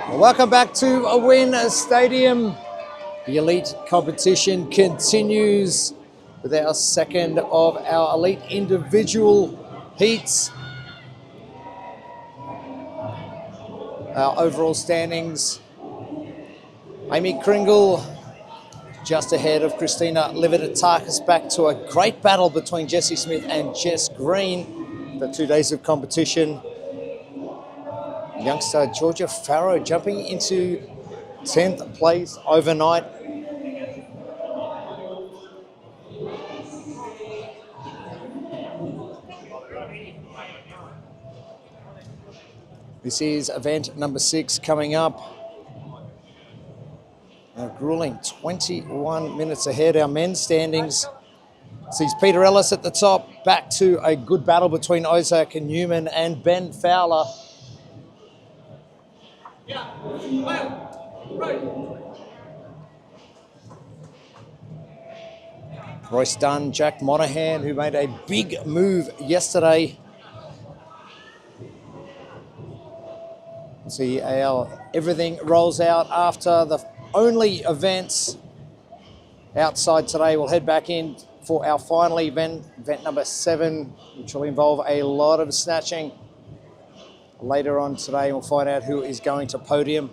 Welcome back to Win Stadium. The elite competition continues with our second of our elite individual heats. Our overall standings: Amy Kringle just ahead of Christina Lividatakis, back to a great battle between Jessie Smith and Jess Green. The 2 days of competition. Youngster Georgia Farrow jumping into 10th place overnight. This is event number 6 coming up. A grueling 21 minutes ahead. Our men's standings sees Peter Ellis at the top, back to a good battle between Isaac and Newman and Ben Fowler. Royce Dunn, Jack Monahan, who made a big move yesterday. See how everything rolls out after the only events outside today. We'll head back in for our final event, event number 7, which will involve a lot of snatching. Later on today, we'll find out who is going to podium.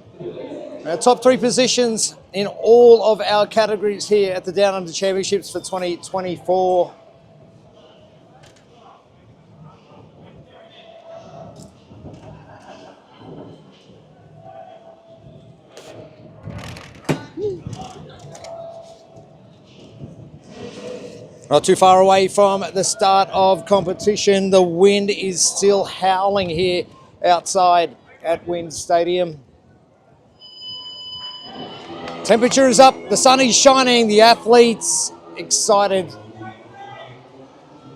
Our top 3 positions in all of our categories here at the Down Under Championships for 2024. Not too far away from the start of competition. The wind is still howling here outside at Win Stadium. Temperature is up, the sun is shining, the athletes excited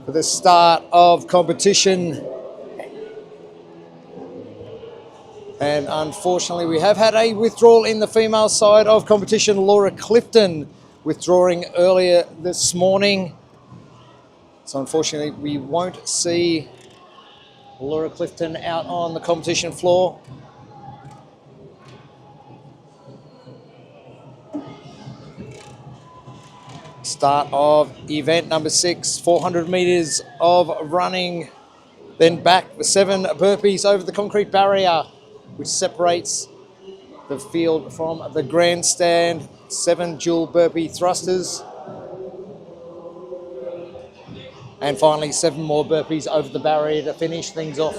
for the start of competition. And unfortunately, we have had a withdrawal in the female side of competition. Laura Clifton withdrawing earlier this morning. So unfortunately, we won't see Laura Clifton out on the competition floor. Start of event number 6, 400 meters of running, then back for 7 burpees over the concrete barrier, which separates the field from the grandstand. 7 dual burpee thrusters. And finally, 7 more burpees over the barrier to finish things off.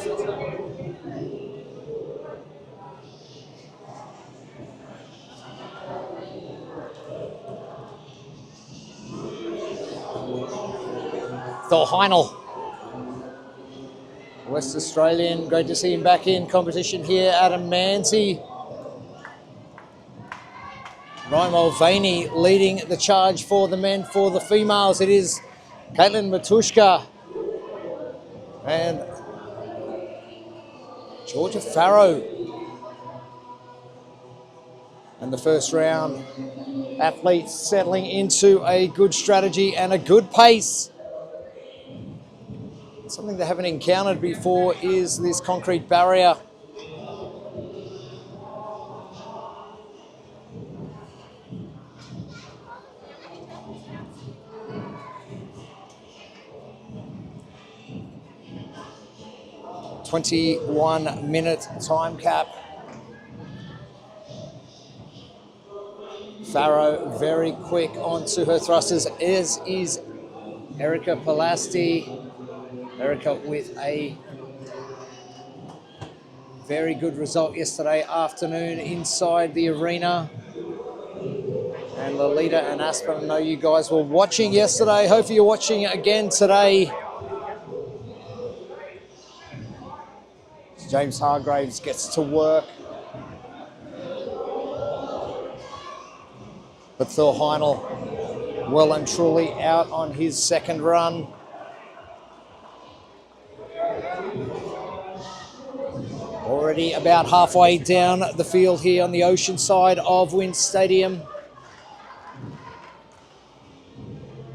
Thor Heinel, West Australian, great to see him back in competition here. Adam Manzi. Ryan Mulvaney leading the charge for the men. For the females, it is Caitlin Matushka and Georgia Farrow. And the first round, athletes settling into a good strategy and a good pace. Something they haven't encountered before is this concrete barrier. "21-minute time cap." Farrow very quick onto her thrusters, as is Erica Palasti. Erica with a very good result yesterday afternoon inside the arena. And Lolita and Aspen, I know you guys were watching yesterday. Hopefully you're watching again today. James Hargraves gets to work. But Thor Heinel well and truly out on his second run. Already about halfway down the field here on the ocean side of Win Stadium.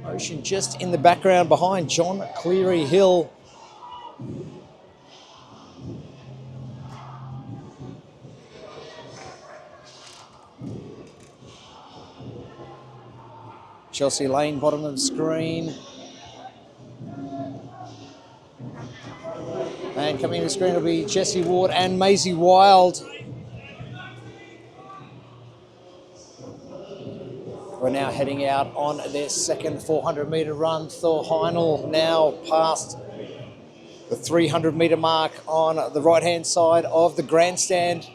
Ocean just in the background behind John Cleary Hill. Chelsea Lane, bottom of the screen. And coming to the screen will be Jessie Ward and Maisie Wild. We're now heading out on their second 400-metre run. Thor Heinel now past the 300-metre mark on the right-hand side of the grandstand.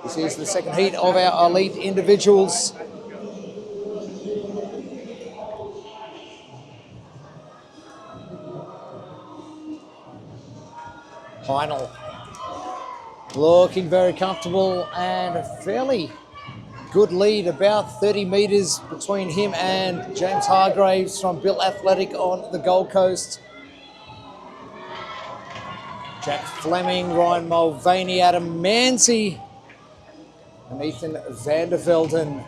This is the second heat of our elite individuals. Heinel looking very comfortable and a fairly good lead, about 30 metres between him and James Hargraves from Built Athletic on the Gold Coast. Jack Fleming, Ryan Mulvaney, Adam Manzi and Ethan Vandervelden.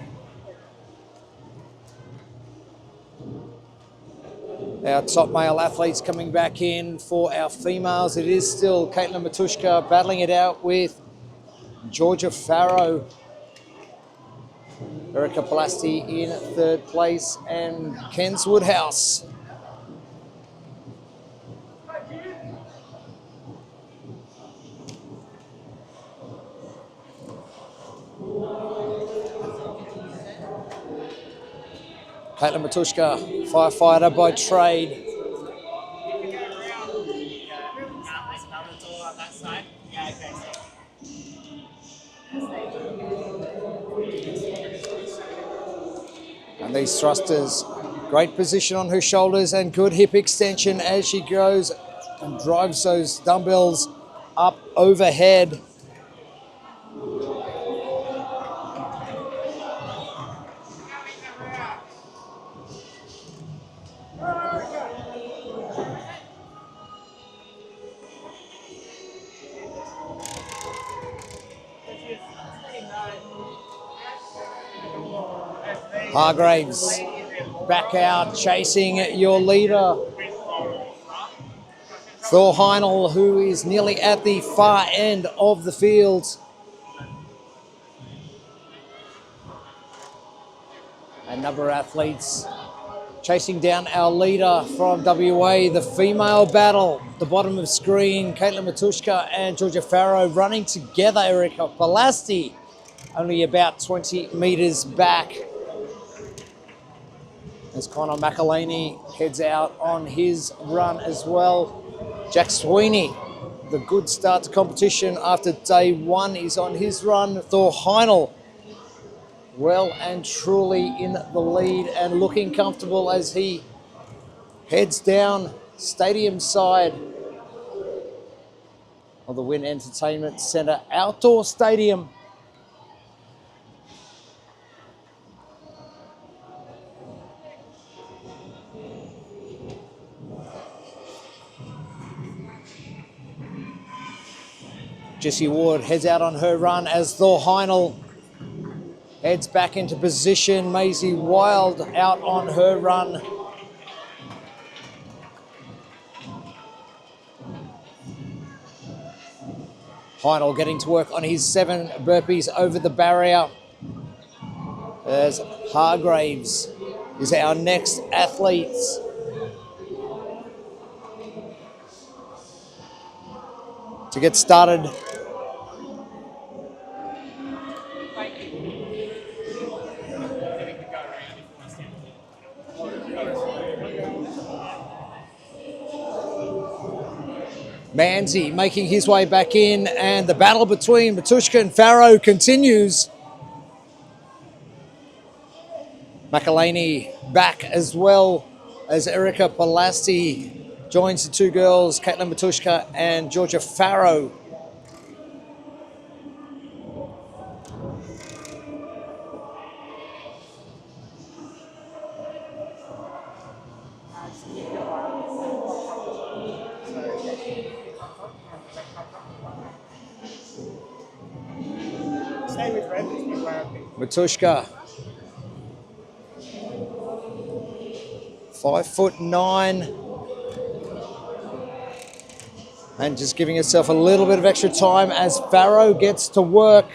Our top male athletes coming back in. For our females, it is still Caitlin Matushka battling it out with Georgia Farrow. Erica Plasti in third place and Kens Woodhouse. Caitlin Matushka, firefighter by trade. And these thrusters, great position on her shoulders and good hip extension as she goes and drives those dumbbells up overhead. Hargraves back out, chasing your leader, Thor Heinel, who is nearly at the far end of the field. A number of athletes chasing down our leader from WA, the female battle, the bottom of screen, Caitlin Matushka and Georgia Farrow running together. Erica Plasti only about 20 metres back as Connor McElhaney heads out on his run as well. Jack Sweeney, the good start to competition after day one, is on his run. Thor Heinel, well and truly in the lead and looking comfortable as he heads down stadium side of the Wynn Entertainment Centre Outdoor Stadium. Jessie Ward heads out on her run as Thor Heinel heads back into position. Maisie Wild out on her run. Heinel getting to work on his 7 burpees over the barrier. As Hargraves is our next athlete. To get started. Manzi making his way back in, and the battle between Matushka and Farrow continues. McElhaney back as well as Erica Plasti joins the two girls, Caitlin Matushka and Georgia Farrow. Matushka 5'9", and just giving herself a little bit of extra time as Farrow gets to work.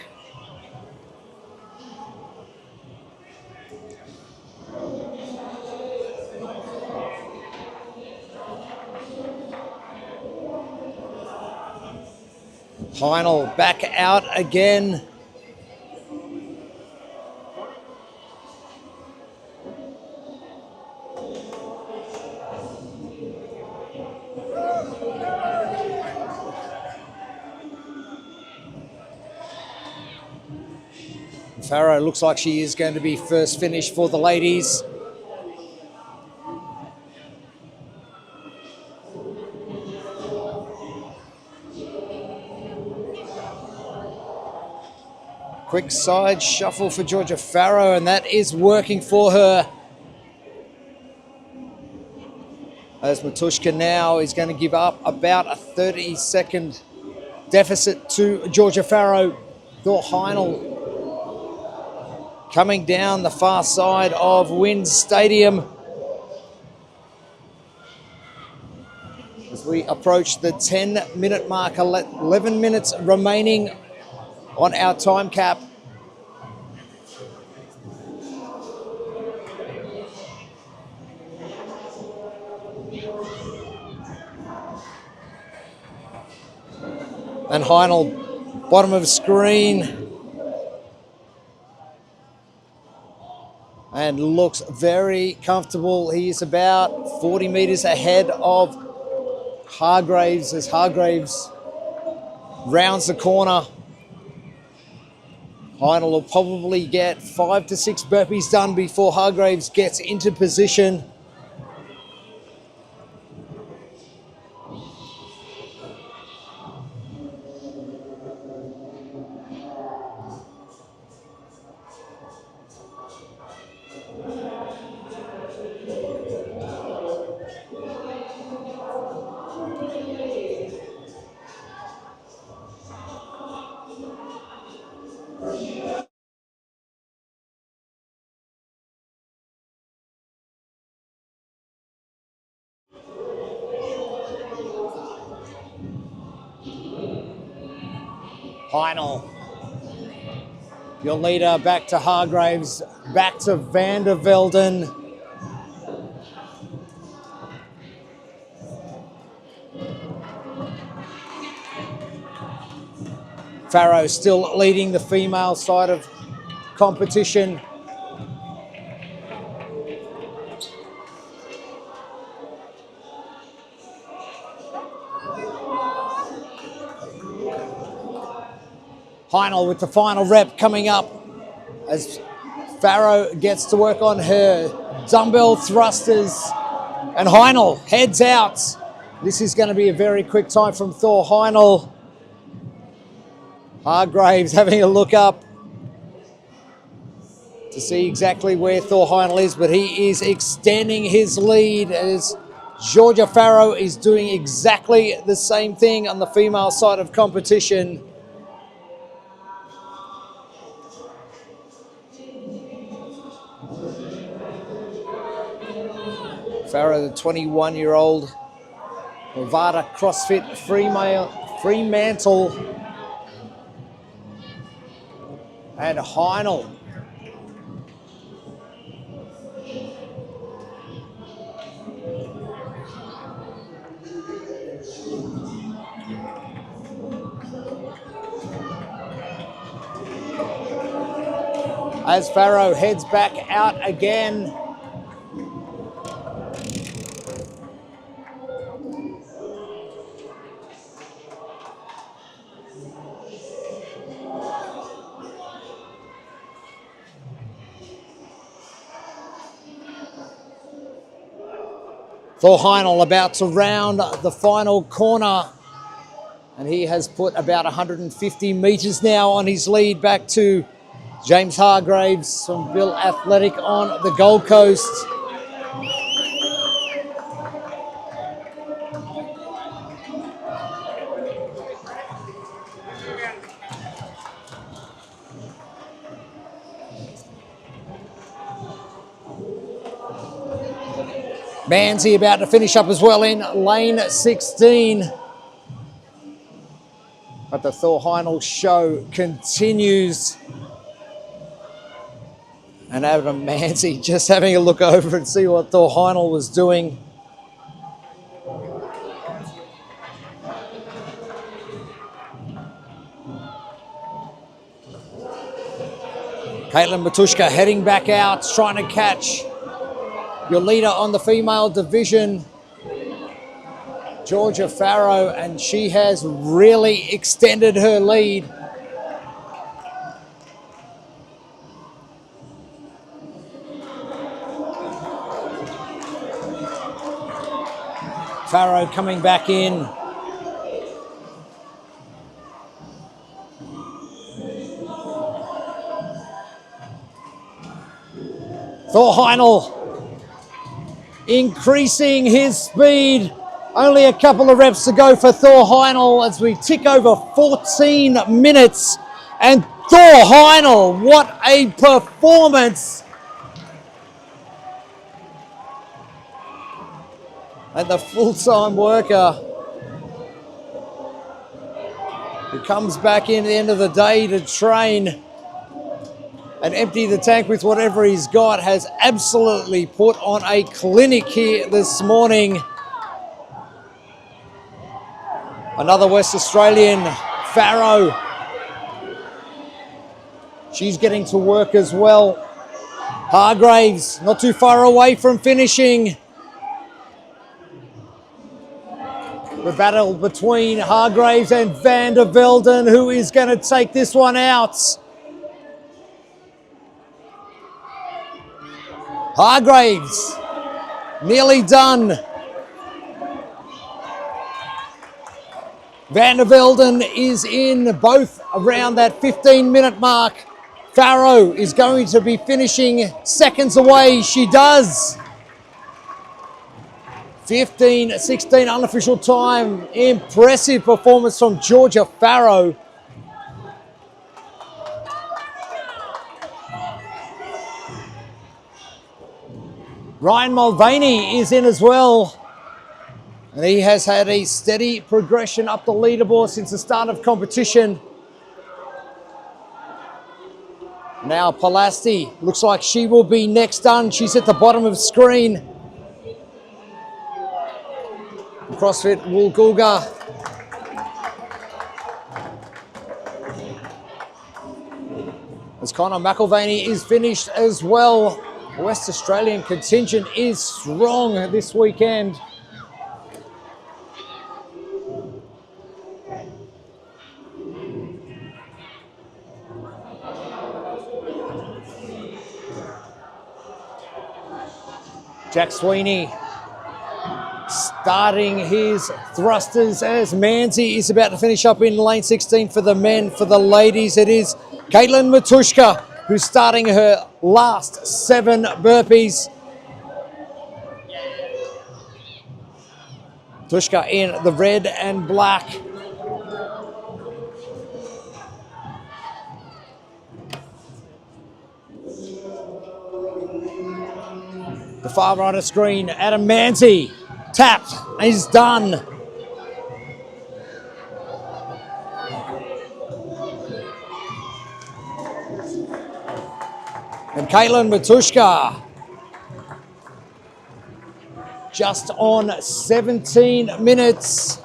Heinel back out again. Farrow looks like she is going to be first finish for the ladies. Quick side shuffle for Georgia Farrow, and that is working for her. As Matushka now is going to give up about a 30-second deficit to Georgia Farrow. Thor Heinel coming down the far side of Winds Stadium. As we approach the 10-minute mark, 11 minutes remaining on our time cap. And Heinel, bottom of screen. And looks very comfortable. He is about 40 metres ahead of Hargraves as Hargraves rounds the corner. Heinel will probably get 5 to 6 burpees done before Hargraves gets into position. Heinel, your leader, back to Hargraves, back to Van der Velden. Farrow still leading the female side of competition. Heinel with the final rep coming up as Farrow gets to work on her dumbbell thrusters. And Heinel heads out. This is going to be a very quick time from Thor Heinel. Hargraves having a look up to see exactly where Thor Heinel is, but he is extending his lead as Georgia Farrow is doing exactly the same thing on the female side of competition. Farrow, the 21-year-old Nevada CrossFit Fremantle. And Heinel. As Farrow heads back out again. Thor Heinel about to round the final corner, and he has put about 150 metres now on his lead back to James Hargraves from Bill Athletic on the Gold Coast. Manzi about to finish up as well in lane 16. But the Thor Heinl show continues. And Adam Manzi just having a look over and see what Thor Heinl was doing. Caitlin Matushka heading back out, trying to catch your leader on the female division, Georgia Farrow, and she has really extended her lead. Farrow coming back in. Thor Heinl increasing his speed. Only a couple of reps to go for Thor Heinl as we tick over 14 minutes. And Thor Heinl, what a performance. And the full-time worker who comes back in at the end of the day to train and empty the tank with whatever he's got, has absolutely put on a clinic here this morning. Another West Australian, Farrow. She's getting to work as well. Hargraves not too far away from finishing. The battle between Hargraves and Van der Velden. Who is going to take this one out? Hargraves, nearly done. Van der Velden is in, both around that 15-minute mark. Farrow is going to be finishing seconds away. She does. 15:16 unofficial time. Impressive performance from Georgia Farrow. Ryan Mulvaney is in as well. And he has had a steady progression up the leaderboard since the start of competition. Now Palasti looks like she will be next done. She's at the bottom of the screen. CrossFit Woolgoolga. As Connor McIlvaney is finished as well. The West Australian contingent is strong this weekend. Jack Sweeney starting his thrusters as Manzi is about to finish up in lane 16 for the men. For the ladies, it is Caitlin Matushka who's starting her last 7 burpees. Matushka in the red and black. The far right of screen, Adam Manzi tapped and he's done. And Caitlin Matushka just on 17 minutes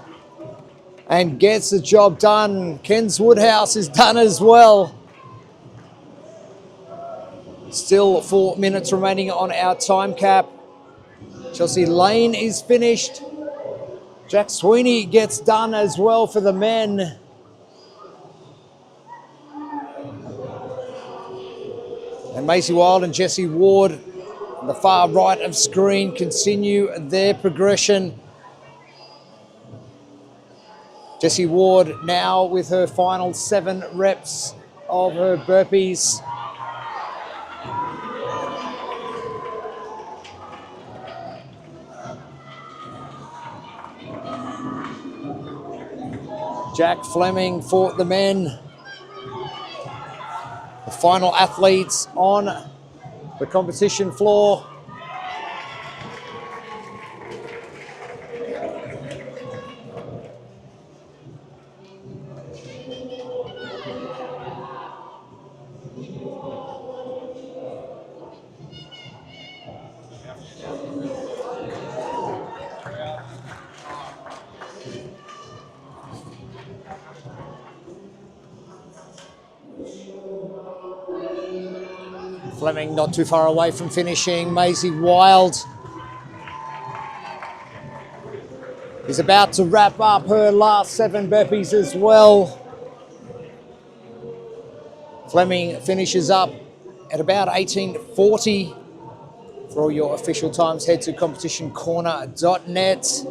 and gets the job done. Ken's Woodhouse is done as well. Still 4 minutes remaining on our time cap. Chelsea Lane is finished. Jack Sweeney gets done as well for the men. And Maisie Wild and Jessie Ward on the far right of screen continue their progression. Jessie Ward now with her final 7 reps of her burpees. Jack Fleming for the men. The final athletes on the competition floor. Fleming not too far away from finishing. Maisie Wild is about to wrap up her last 7 burpees as well. Fleming finishes up at about 18:40. For all your official times, head to competitioncorner.net.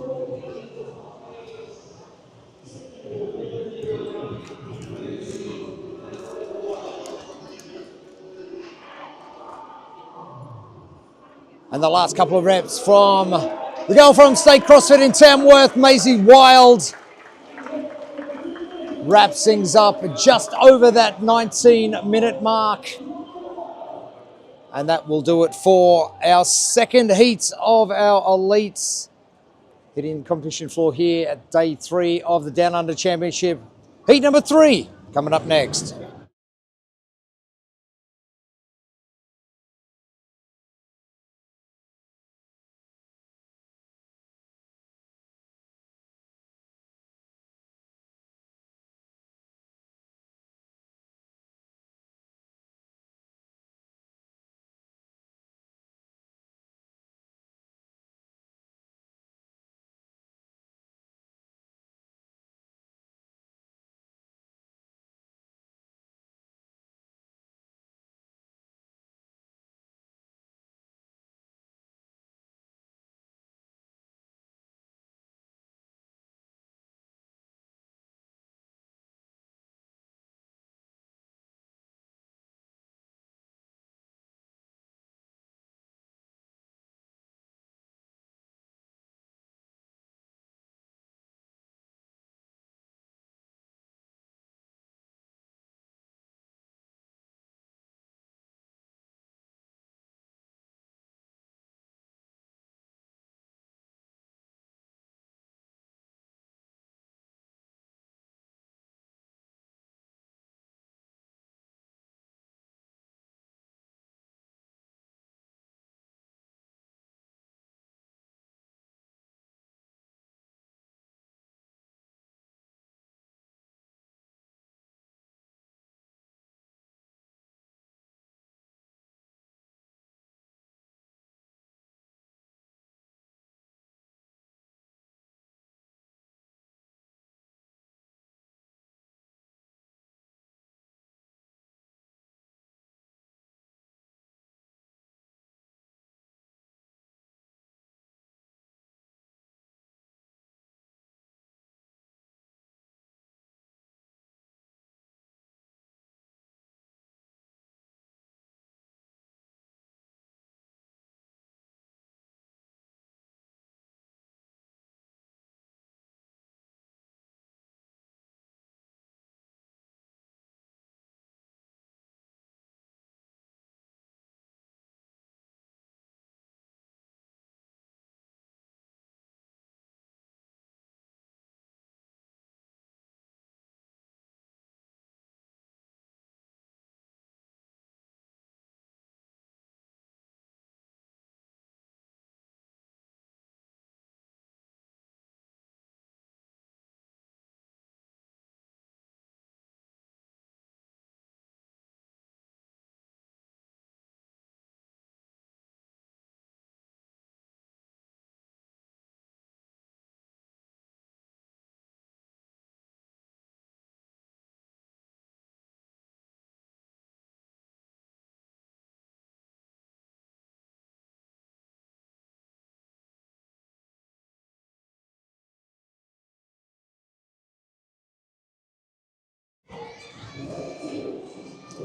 And the last couple of reps from the girl from State CrossFit in Tamworth, Maisie Wild, wraps things up just over that 19-minute mark. And that will do it for our second heat of our elites. Hitting the competition floor here at day 3 of the Down Under Championship. Heat number 3 coming up next.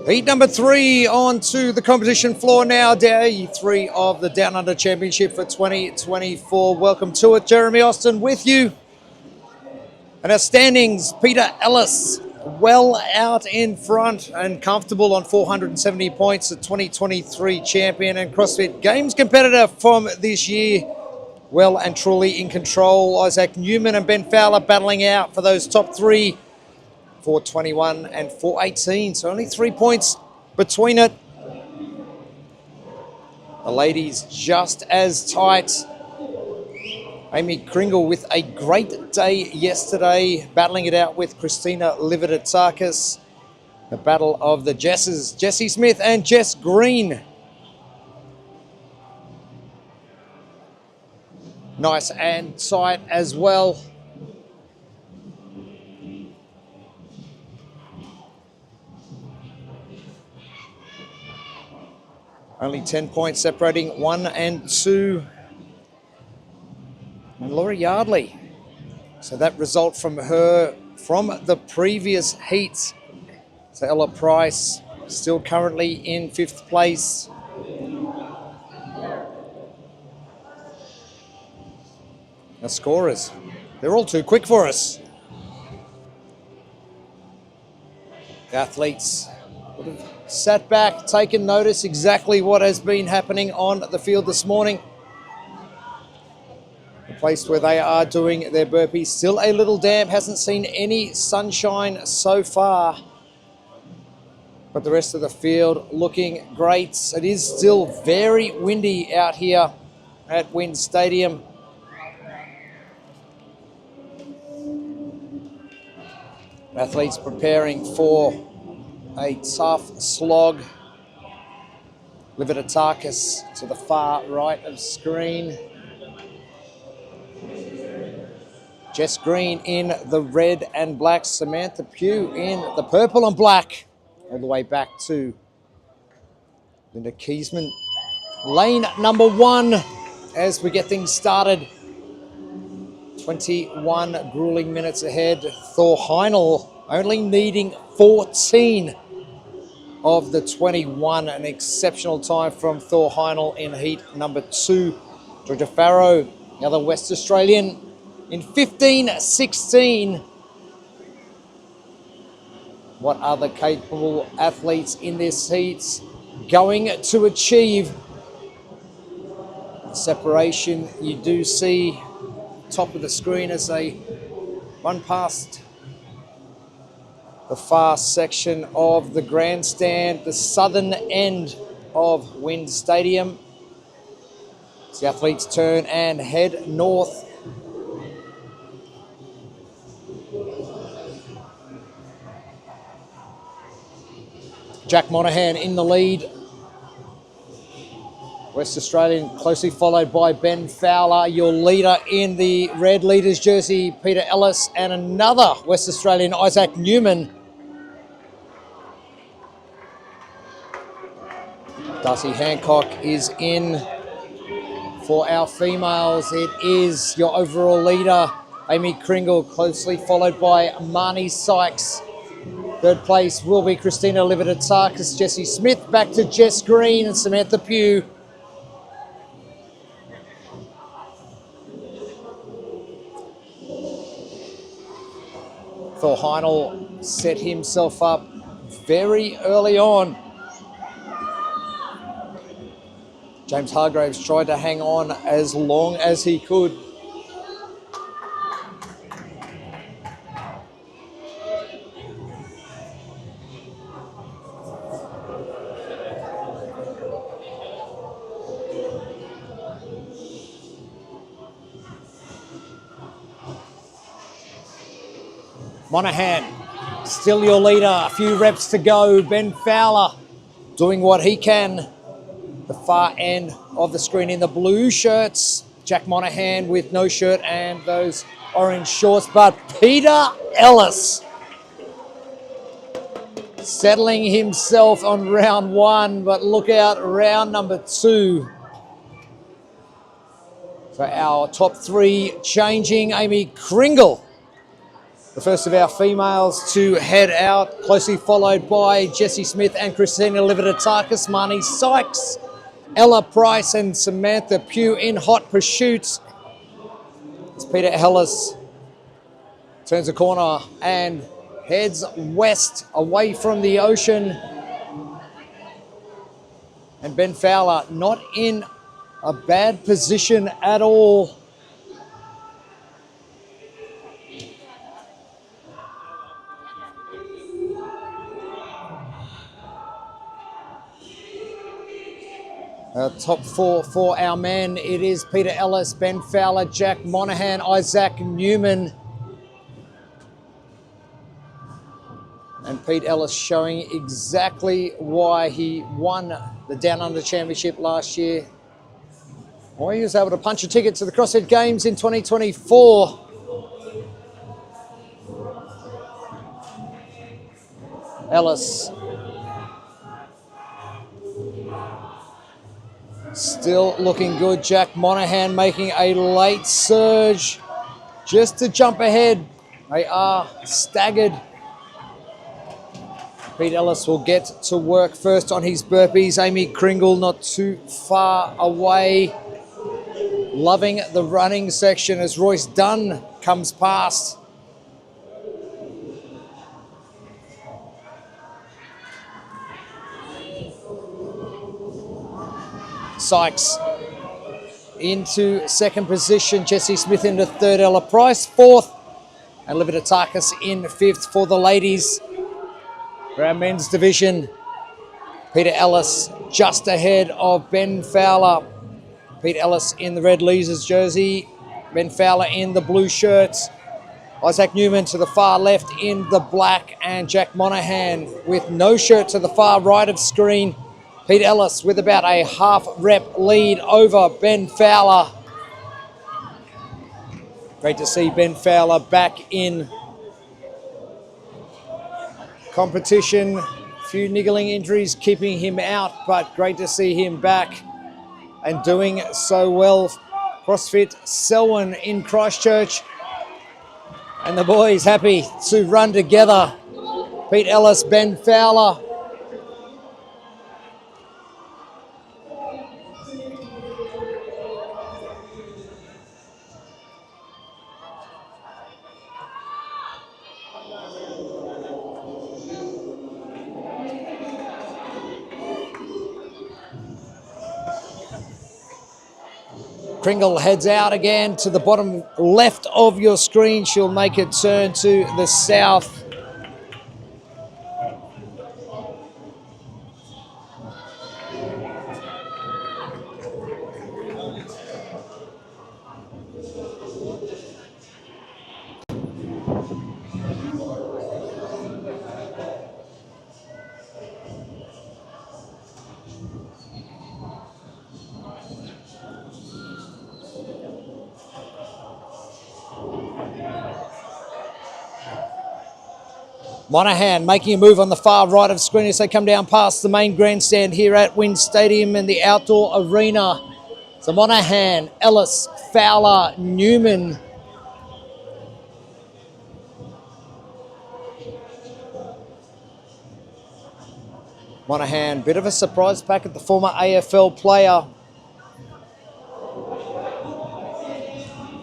Heat number 3 onto the competition floor now. Day 3 of the Down Under Championship for 2024. Welcome to it. Jeremy Austin with you. And our standings, Peter Ellis well out in front and comfortable on 470 points, the 2023 champion and CrossFit Games competitor from this year. Well and truly in control. Isaac Newman and Ben Fowler battling out for those top 3. 421 and 418, so only 3 points between it. The ladies just as tight. Amy Kringle with a great day yesterday, battling it out with Christina Lividatakis. The battle of the Jesses, Jessie Smith and Jess Green nice and tight as well. Only 10 points separating 1 and 2. And Laura Yardley. So that result from her from the previous heats. So Ella Price still currently in 5th place. Our scorers, they're all too quick for us. The athletes would have sat back, taken notice exactly what has been happening on the field this morning. The place where they are doing their burpees, still a little damp, hasn't seen any sunshine so far. But the rest of the field looking great. It is still very windy out here at Wind Stadium. Athletes preparing for a tough slog. Lividatakis to the far right of screen. Jess Green in the red and black. Samantha Pugh in the purple and black. All the way back to Linda Kiesman. Lane number 1 as we get things started. 21 grueling minutes ahead. Thor Heinel only needing 14 of the 21. An exceptional time from Thor Heinel in heat number 2. Georgia Farrow, the other West Australian, in 15:16. What are the capable athletes in this heat going to achieve? Separation, you do see top of the screen as they run past the far section of the grandstand, the southern end of Wind Stadium. As the athletes turn and head north. Jack Monahan in the lead. West Australian closely followed by Ben Fowler, your leader in the red leaders jersey, Peter Ellis, and another West Australian, Isaac Newman. Darcy Hancock is in for our females. It is your overall leader, Amy Kringle, closely followed by Marnie Sykes. Third place will be Christina Lividatakis, Jessie Smith, back to Jess Green and Samantha Pugh. Thor Heinel set himself up very early on. James Hargraves tried to hang on as long as he could. Monahan, still your leader, a few reps to go. Ben Fowler doing what he can. The far end of the screen in the blue shirts. Jack Monahan with no shirt and those orange shorts. But Peter Ellis settling himself on round 1. But look out, round number 2. For our top 3 changing, Amy Kringle, the first of our females to head out, closely followed by Jessie Smith and Christina Lividatakis, Marnie Sykes, Ella Price and Samantha Pugh in hot pursuits. As Peter Ellis turns the corner and heads west away from the ocean. And Ben Fowler not in a bad position at all. Top 4 for our men. It is Peter Ellis, Ben Fowler, Jack Monahan, Isaac Newman. And Pete Ellis showing exactly why he won the Down Under Championship last year. Well, he was able to punch a ticket to the CrossFit Games in 2024. Ellis still looking good. Jack Monahan making a late surge just to jump ahead. They are staggered. Pete Ellis will get to work first on his burpees. Amy Kringle not too far away. Loving the running section as Royce Dunn comes past. Sykes into second position. Jessie Smith into third. Ella Price fourth. And Lividatakis in fifth for the ladies. For our men's division, Peter Ellis just ahead of Ben Fowler. Pete Ellis in the red Leasers jersey. Ben Fowler in the blue shirts. Isaac Newman to the far left in the black. And Jack Monahan with no shirt to the far right of screen. Pete Ellis with about a half rep lead over Ben Fowler. Great to see Ben Fowler back in competition. A few niggling injuries keeping him out, but great to see him back and doing so well. CrossFit Selwyn in Christchurch. And the boys happy to run together. Pete Ellis, Ben Fowler. Kringle heads out again to the bottom left of your screen. She'll make a turn to the south. Monahan making a move on the far right of screen as they come down past the main grandstand here at Wynn Stadium and the outdoor arena. So Monahan, Ellis, Fowler, Newman. Monahan, bit of a surprise packet, the former AFL player.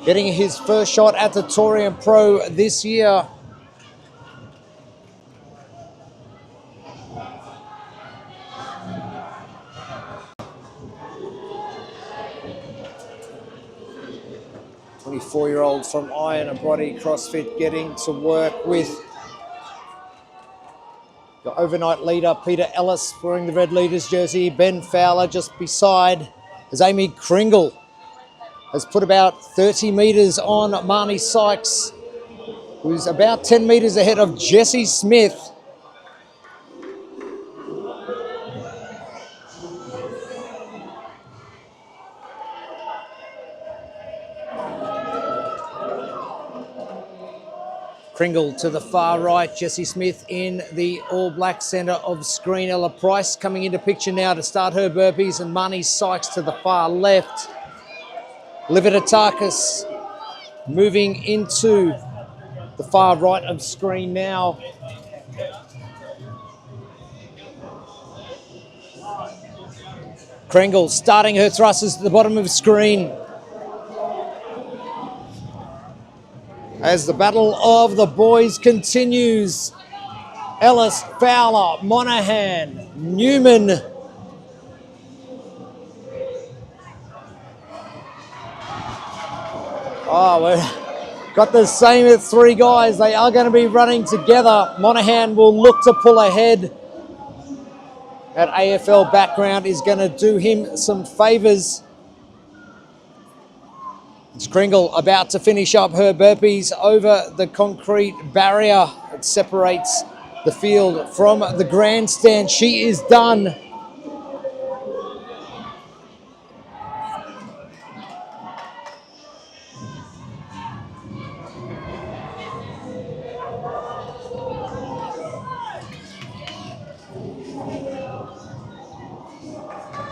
Getting his first shot at the Torium Pro this year. Four-year-old from Iron Body CrossFit getting to work with the overnight leader, Peter Ellis, wearing the red leaders jersey. Ben Fowler just beside as Amy Kringle has put about 30 metres on Marnie Sykes, who's about 10 metres ahead of Jessie Smith. Kringle to the far right, Jessie Smith in the all-black centre of screen. Ella Price coming into picture now to start her burpees, and Marnie Sykes to the far left. Lividatakis moving into the far right of screen now. Kringle starting her thrusters at the bottom of the screen. As the battle of the boys continues, Ellis, Fowler, Monahan, Newman. Oh, we've got the same at three guys. They are going to be running together. Monahan will look to pull ahead. That AFL background is going to do him some favours. It's Kringle about to finish up her burpees over the concrete barrier that separates the field from the grandstand. She is done.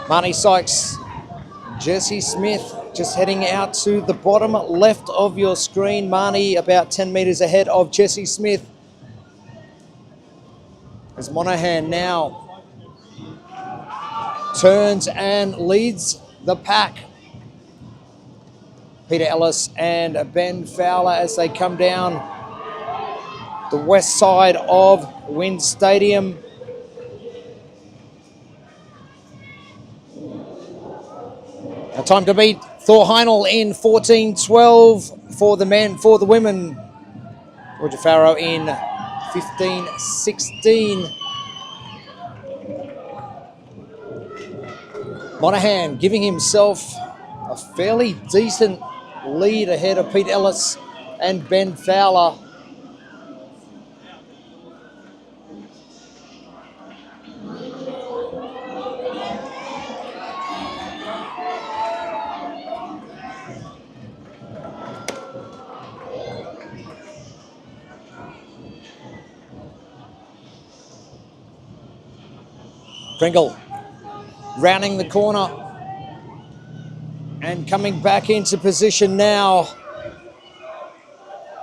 Marnie Sykes, Jessie Smith just heading out to the bottom left of your screen. Marnie about 10 metres ahead of Jessie Smith. As Monaghan now turns and leads the pack. Peter Ellis and Ben Fowler as they come down the west side of Wynn Stadium. A time to beat Thor Heinel in 14:12 for the men. For the women, Roger Farrow in 15:16. Monaghan giving himself a fairly decent lead ahead of Pete Ellis and Ben Fowler. Pringle rounding the corner and coming back into position now.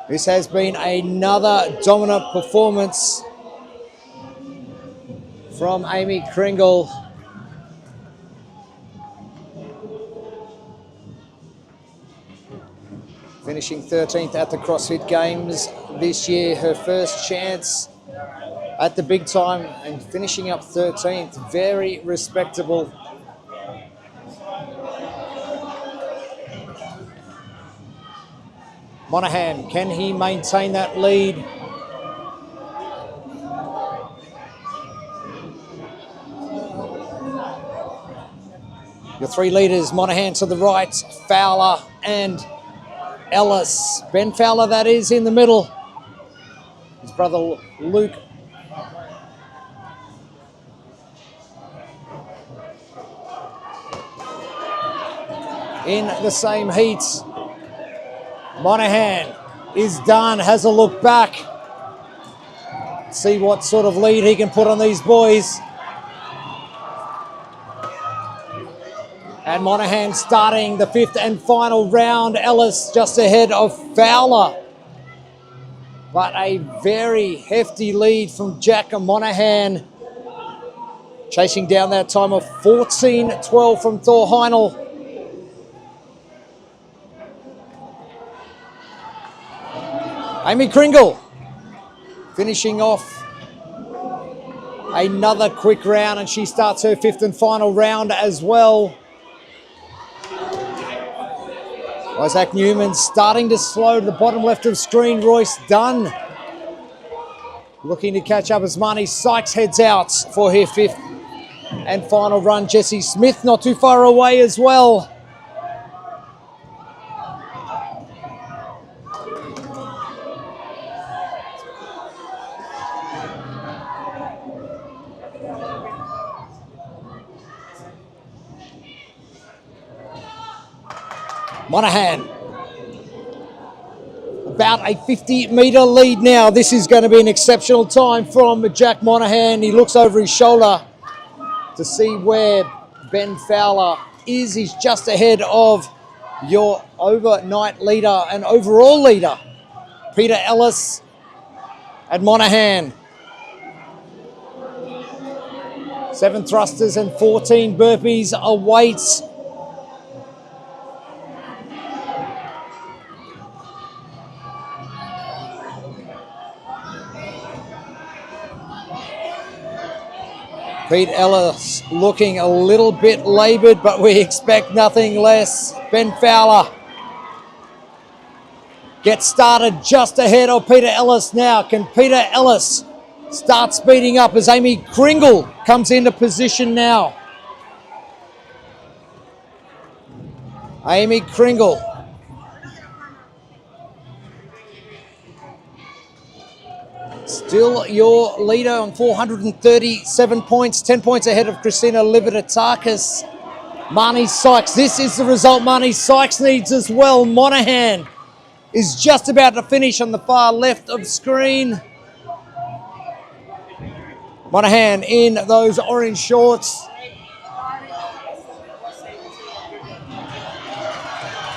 This has been another dominant performance from Amy Kringle. Finishing 13th at the CrossFit Games this year, her first chance at the big time, and finishing up 13th, very respectable. Monaghan, can he maintain that lead? Your three leaders, Monaghan to the right, Fowler and Ellis. Ben Fowler, that is, in the middle. His brother Luke in the same heat. Monaghan is done, has a look back. See what sort of lead he can put on these boys. And Monaghan starting the fifth and final round. Ellis just ahead of Fowler. But a very hefty lead from Jack Monaghan. Chasing down that time of 14:12 from Thor Heinel. Amy Kringle finishing off another quick round, and she starts her fifth and final round as well. Isaac Newman starting to slow to the bottom left of screen. Royce Dunn looking to catch up as Marnie Sykes heads out for her fifth and final run. Jessie Smith not too far away as well. Monaghan, about a 50-metre lead now. This is going to be an exceptional time from Jack Monaghan. He looks over his shoulder to see where Ben Fowler is. He's just ahead of your overnight leader and overall leader, Peter Ellis at Monaghan. 7 thrusters and 14 burpees awaits. Pete Ellis looking a little bit laboured, but we expect nothing less. Ben Fowler gets started just ahead of Peter Ellis now. Can Peter Ellis start speeding up as Amy Kringle comes into position now? Amy Kringle. Still your leader on 437 points, 10 points ahead of Christina Lividatakis. Marnie Sykes, this is the result Marnie Sykes needs as well. Monaghan is just about to finish on the far left of screen. Monaghan in those orange shorts.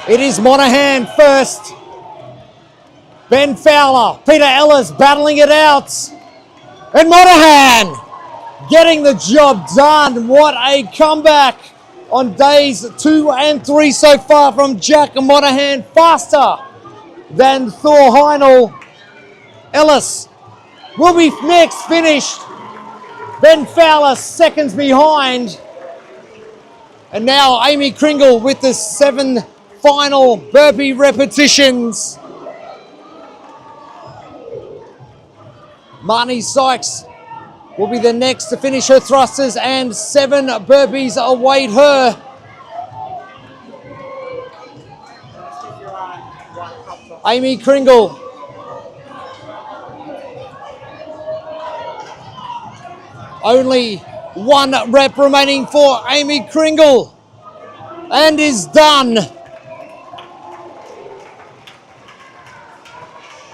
It is Monahan first. Ben Fowler, Peter Ellis battling it out. And Monahan getting the job done. What a comeback on days 2 and 3 so far from Jack Monahan. Faster than Thor Heinel. Ellis will be next finished. Ben Fowler seconds behind. And now Amy Kringle with the 7 final burpee repetitions. Marnie Sykes will be the next to finish her thrusters, and 7 burpees await her. Amy Kringle. Only 1 rep remaining for Amy Kringle, and is done.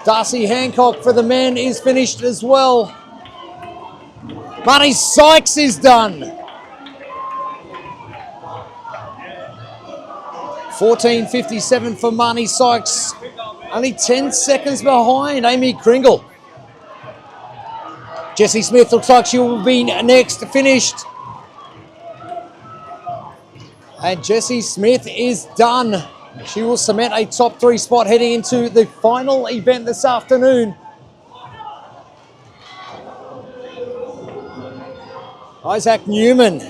Darcy Hancock for the men is finished as well. Marnie Sykes is done. 14:57 for Marnie Sykes. Only 10 seconds behind Amy Kringle. Jessie Smith looks like she will be next finished. And Jessie Smith is done. She will cement a top 3 spot heading into the final event this afternoon. Isaac Newman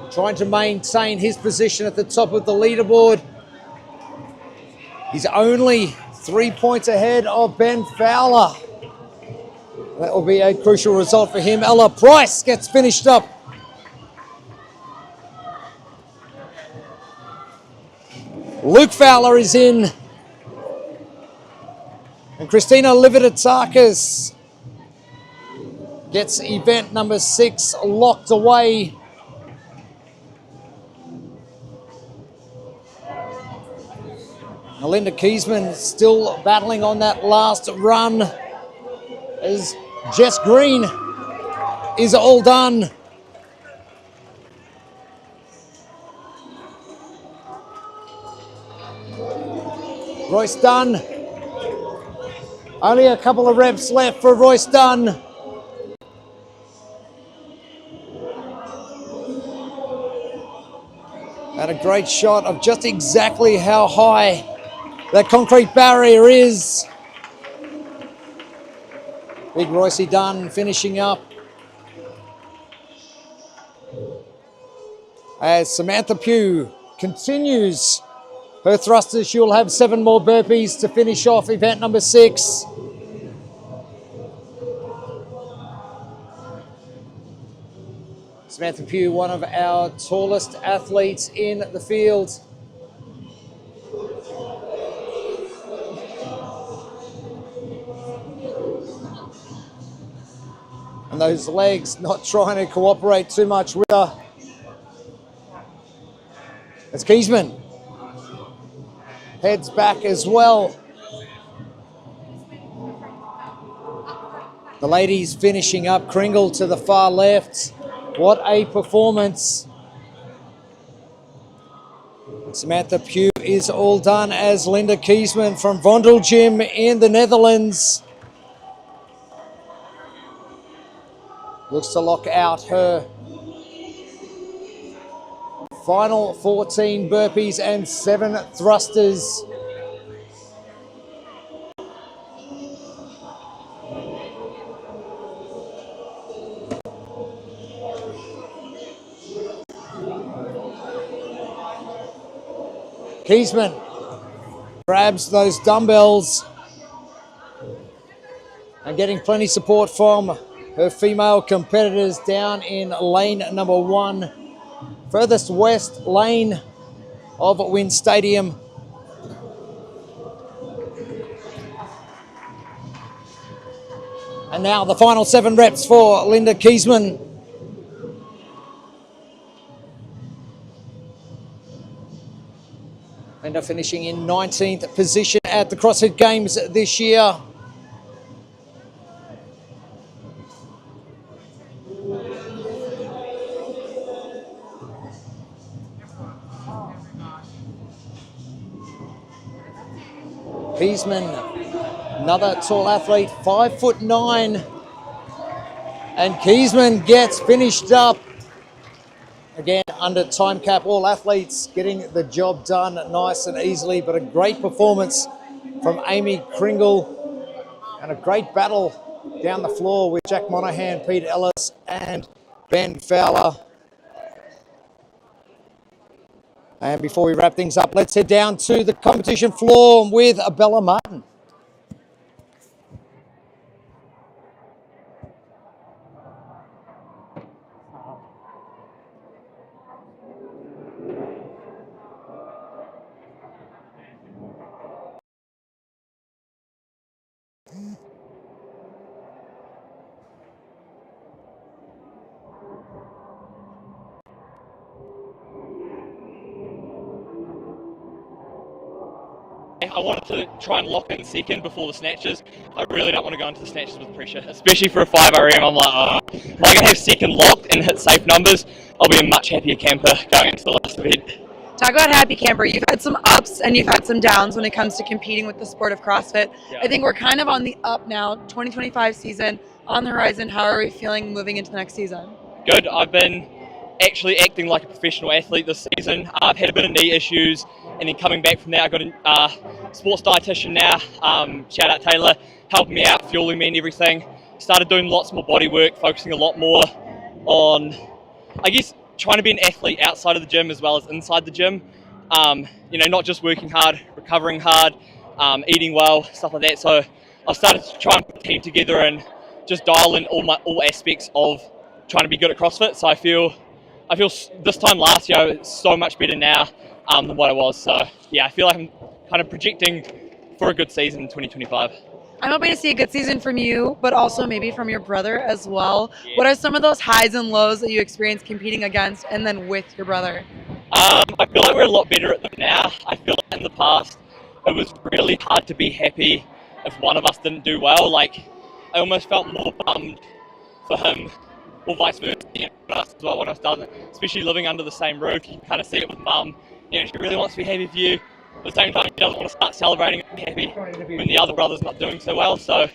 trying to maintain his position at the top of the leaderboard. He's only 3 points ahead of Ben Fowler. That will be a crucial result for him. Ella Price gets finished up. Luke Fowler is in. And Christina Lividatakis gets event number 6 locked away. Melinda Kiesman still battling on that last run as Jess Green is all done. Royce Dunn. Only a couple of reps left for Royce Dunn. And a great shot of just exactly how high that concrete barrier is. Big Royce Dunn finishing up. As Samantha Pugh continues her thrusters, she will have 7 more burpees to finish off event number 6. Samantha Pugh, one of our tallest athletes in the field. And those legs not trying to cooperate too much with her. As Kiesman heads back as well. The ladies finishing up. Kringle to the far left. What a performance. Samantha Pugh is all done, as Linda Kiesman from Vondel Gym in the Netherlands looks to lock out her final 14 burpees and 7 thrusters. Kiesman grabs those dumbbells and getting plenty of support from her female competitors down in lane number 1. Furthest west lane of Wynn Stadium. And now the final 7 reps for Linda Kiesman. Linda finishing in 19th position at the CrossFit Games this year. Keesman, another tall athlete, 5'9", and Keesman gets finished up. Again, under time cap, all athletes getting the job done nice and easily, but a great performance from Amy Kringle and a great battle down the floor with Jack Monahan, Pete Ellis, and Ben Fowler. And before we wrap things up, let's head down to the competition floor with Bella Martin. I wanted to try and lock in second before the snatches. I really don't want to go into the snatches with pressure, especially for a 5 RM. I'm like, oh, if I can have second locked and hit safe numbers, I'll be a much happier camper going into the last event. Talk about happy camper. You've had some ups and you've had some downs when it comes to competing with the sport of CrossFit. Yeah. I think we're kind of on the up now. 2025 season on the horizon. How are we feeling moving into the next season? Good. I've been actually acting like a professional athlete this season. I've had a bit of knee issues, and then coming back from there, I got a sports dietitian now. Shout out Taylor, helping me out, fueling me and everything. Started doing lots more body work, focusing a lot more on, I guess, trying to be an athlete outside of the gym as well as inside the gym. Not just working hard, recovering hard, eating well, stuff like that. So I've started to try and put a team together and just dial in all aspects of trying to be good at CrossFit. So I feel this time last year it's so much better now than what I was. So yeah, I feel like I'm kind of projecting for a good season in 2025. I'm hoping to see a good season from you, but also maybe from your brother as well. Yeah. What are some of those highs and lows that you experienced competing against and then with your brother? I feel like we're a lot better at them now. I feel like in the past it was really hard to be happy if one of us didn't do well. Like I almost felt more bummed for him, or vice versa, for us as well when I was done. Especially living under the same roof, you can kind of see it with Mum. She really wants to be happy for you. At the same time, she doesn't want to start celebrating and be happy when the other brother's not doing so well. So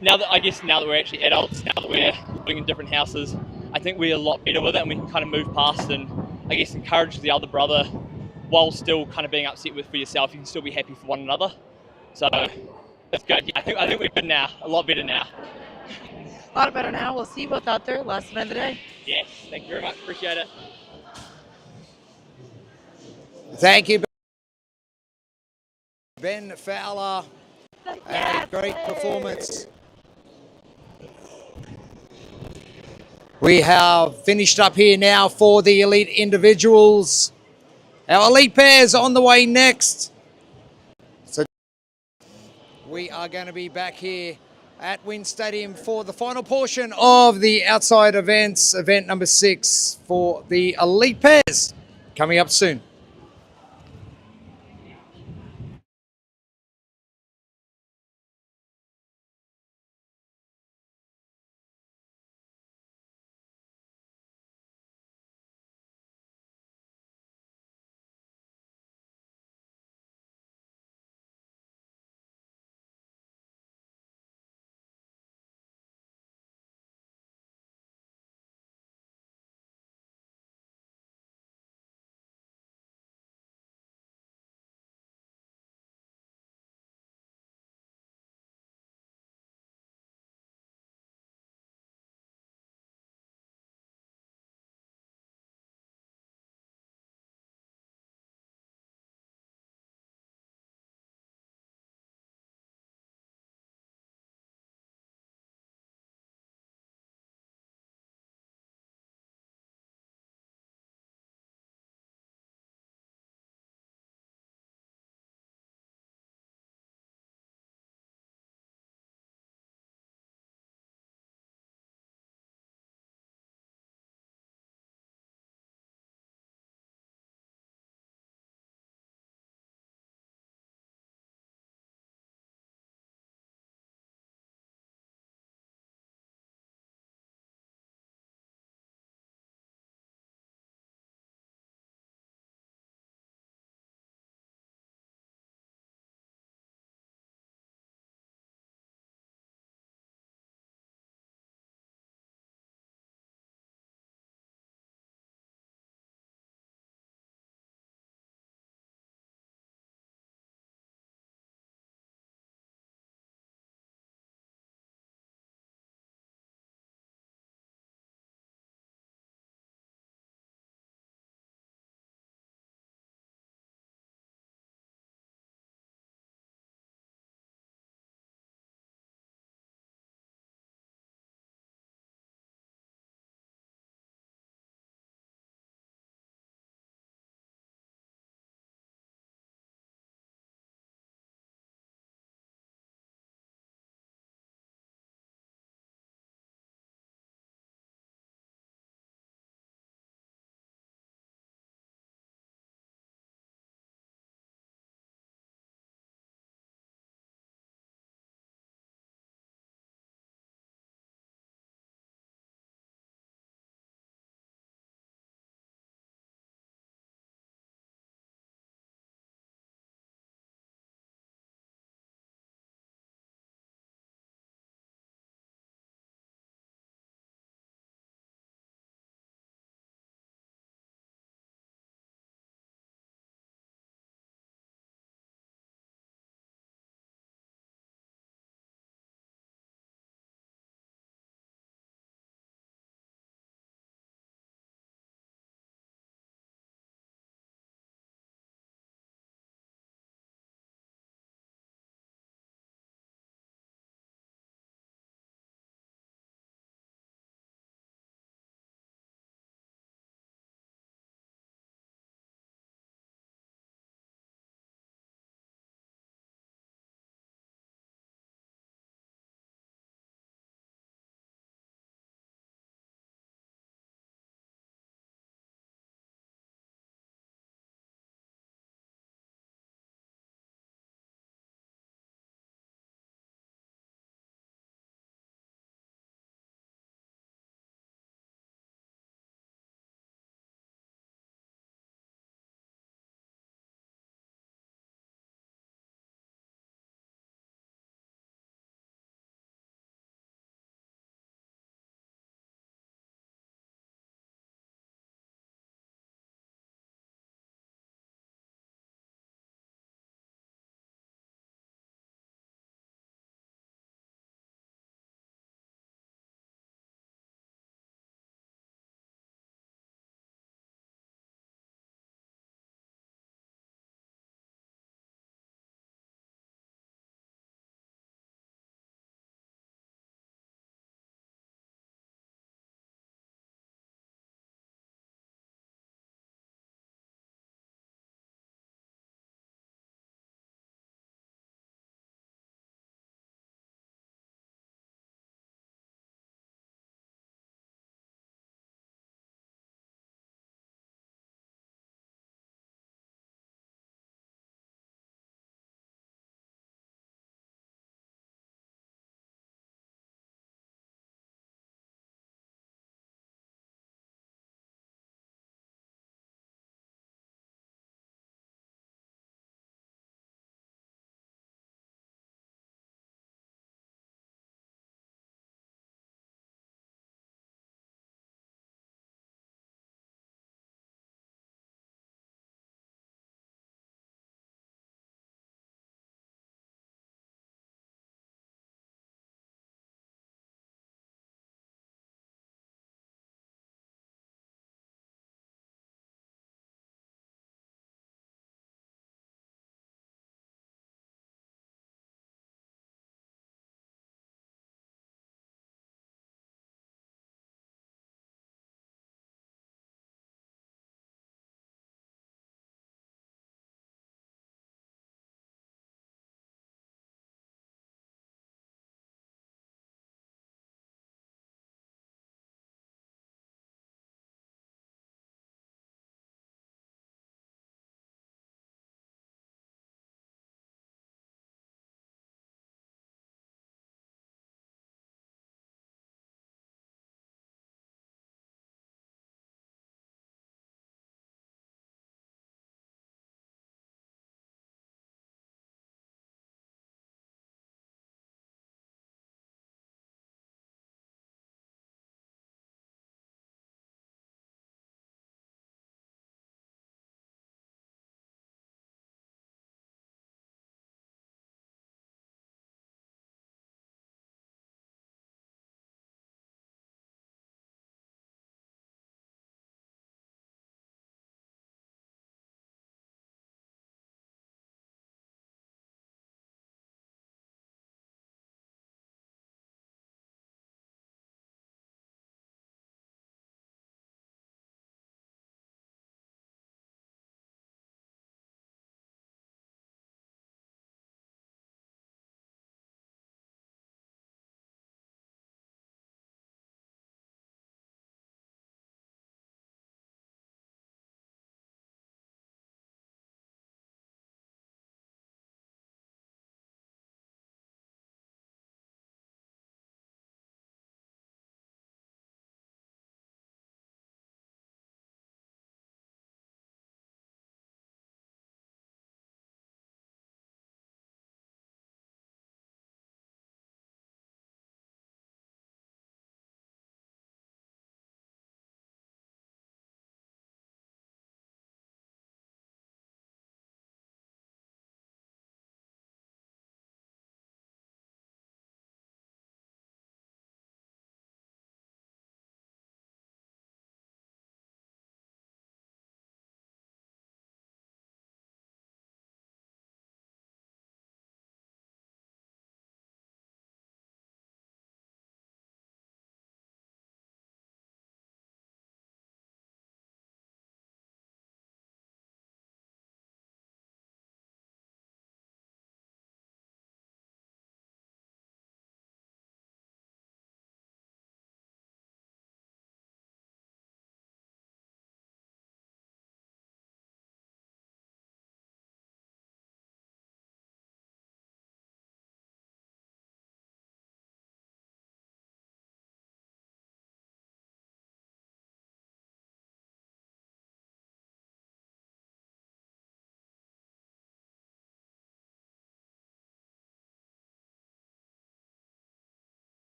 now that we're actually adults, now that we're living in different houses, I think we're a lot better with it, and we can kind of move past and I guess encourage the other brother while still kind of being upset for yourself. You can still be happy for one another. So that's good. Yeah, I think we're good now, a lot better now. A lot better now. We'll see you both out there. Last event of the day. Yes, thank you very much. Appreciate it. Thank you, Ben Fowler. And a great performance. We have finished up here now for the elite individuals. Our elite pairs on the way next. So we are going to be back here at Wynn Stadium for the final portion of the outside events, event number 6 for the elite pairs, coming up soon.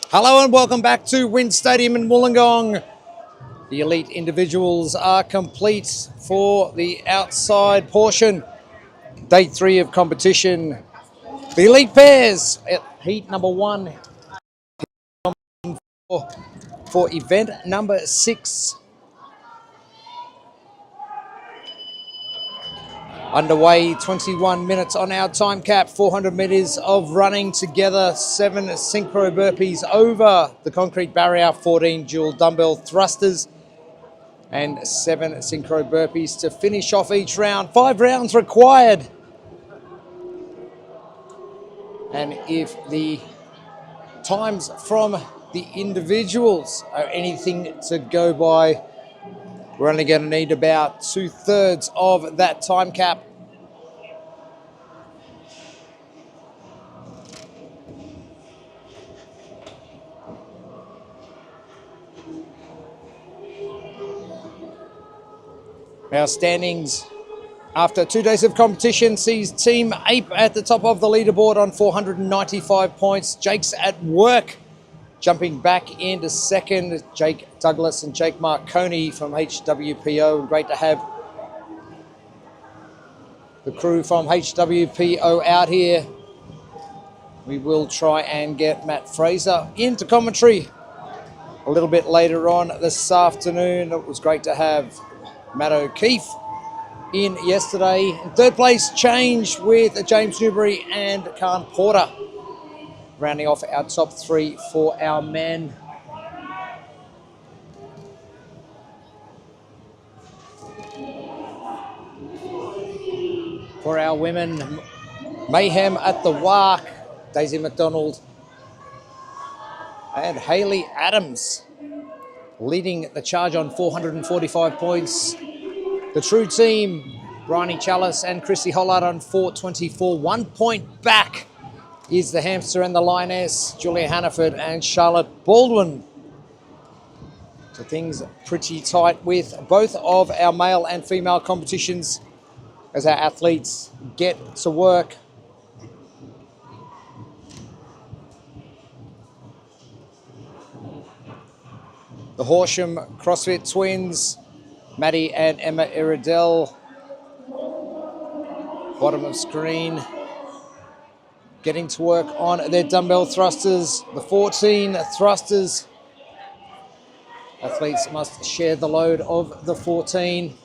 Hello and welcome back to Wind Stadium in Wollongong. The elite individuals are complete for the outside portion. Day 3 of competition. The elite pairs at heat number 1 for event number 6. Underway, 21 minutes on our time cap, 400 metres of running together, 7 synchro burpees over the concrete barrier, 14 dual dumbbell thrusters, and 7 synchro burpees to finish off each round. 5 rounds required. And if the times from the individuals are anything to go by, we're only going to need about 2/3 of that time cap. Our standings after 2 days of competition sees Team Ape at the top of the leaderboard on 495 points. Jake's at work. Jumping back into second, Jake Douglas and Jake Marconi from HWPO. Great to have the crew from HWPO out here. We will try and get Matt Fraser into commentary a little bit later on this afternoon. It was great to have Matt O'Keefe in yesterday. In third place, change with James Newbury and Khan Porter, rounding off our top 3 for our men. For our women, Mayhem at the WARC, Daisy McDonald and Hayley Adams leading the charge on 445 points. The true team, Bryony Chalice and Chrissy Hollard on 424. 1 point back is the Hamster and the Lioness, Julia Hannaford and Charlotte Baldwin. So things pretty tight with both of our male and female competitions as our athletes get to work. The Horsham CrossFit twins, Maddie and Emma Iredell, bottom of screen, getting to work on their dumbbell thrusters. The 14 thrusters, athletes must share the load of the 14.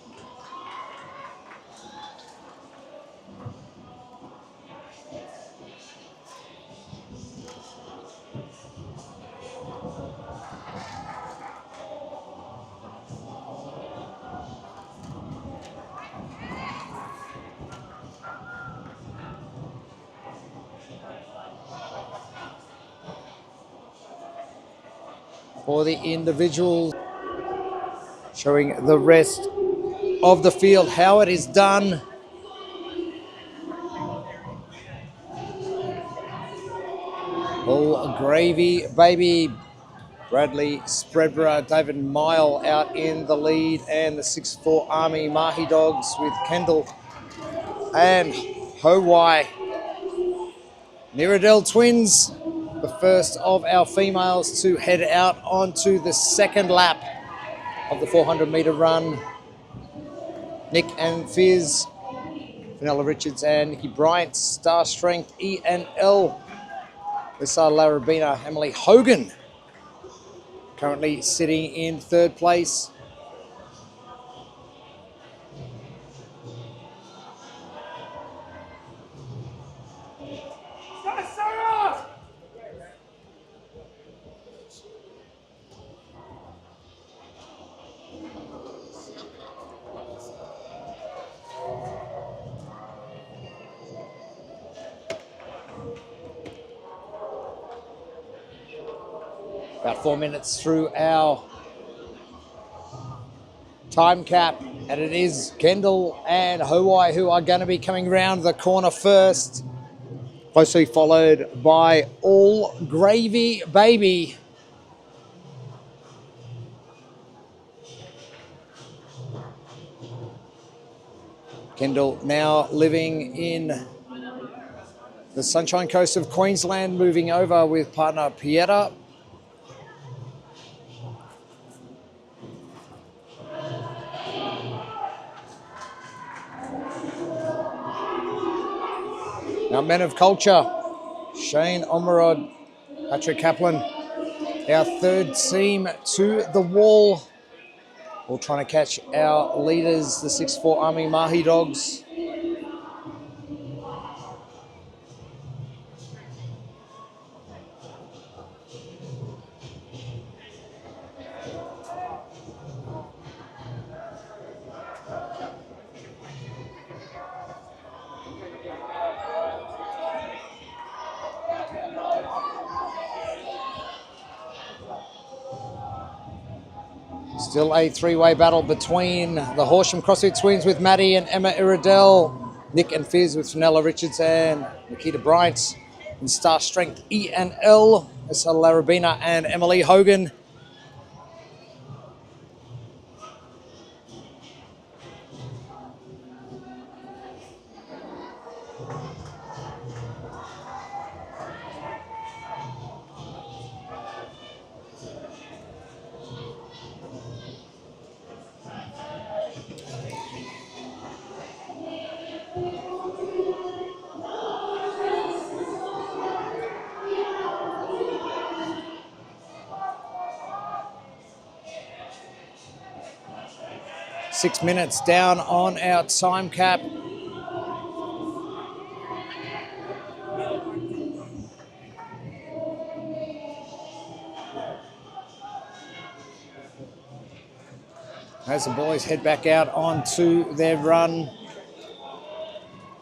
For the individuals, showing the rest of the field how it is done. All gravy, baby. Bradley Spreadborough, David Mile out in the lead, and the 6'4" Army Mahi Dogs with Kendall and Hawaii. Niradel twins, the first of our females to head out onto the second lap of the 400-metre run. Nick and Fizz, Fenella Richards and Nikki Bryant, Star Strength, E&L. Lisa Larabina, Emily Hogan, currently sitting in third place. About 4 minutes through our time cap, and it is Kendall and Hawaii who are going to be coming round the corner first, closely followed by All Gravy Baby. Kendall now living in the Sunshine Coast of Queensland, moving over with partner Pieta. Our men of culture, Shane Omerod, Patrick Kaplan, our third team to the wall. All trying to catch our leaders, the 6'4" Army Mahi Dogs. Still a three-way battle between the Horsham CrossFit Twins with Maddie and Emma Iredell, Nick and Fizz with Fenella Richards and Nikita Bryant, and Star Strength E and L, Issa Larabina and Emily Hogan. Six minutes down on our time cap. As the boys head back out onto their run.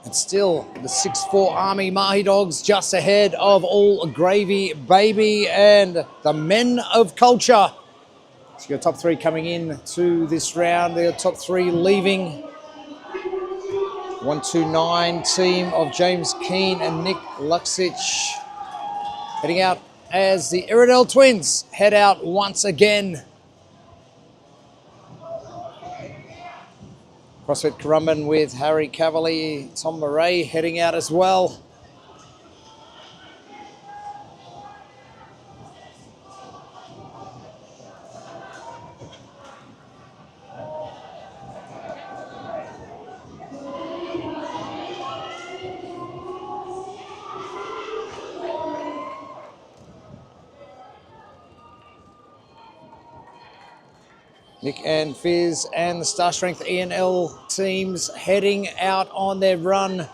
And still the 6'4" Army Mahi Dogs just ahead of All Gravy Baby and the Men of Culture. So your top three coming in to this round. Their top three leaving. 129 team of James Keane and Nick Luxich heading out as the Iredell Twins head out once again. CrossFit Currumbin with Harry Cavalier, Tom Murray heading out as well. Nick and Fizz and the Star Strength E&L teams heading out on their run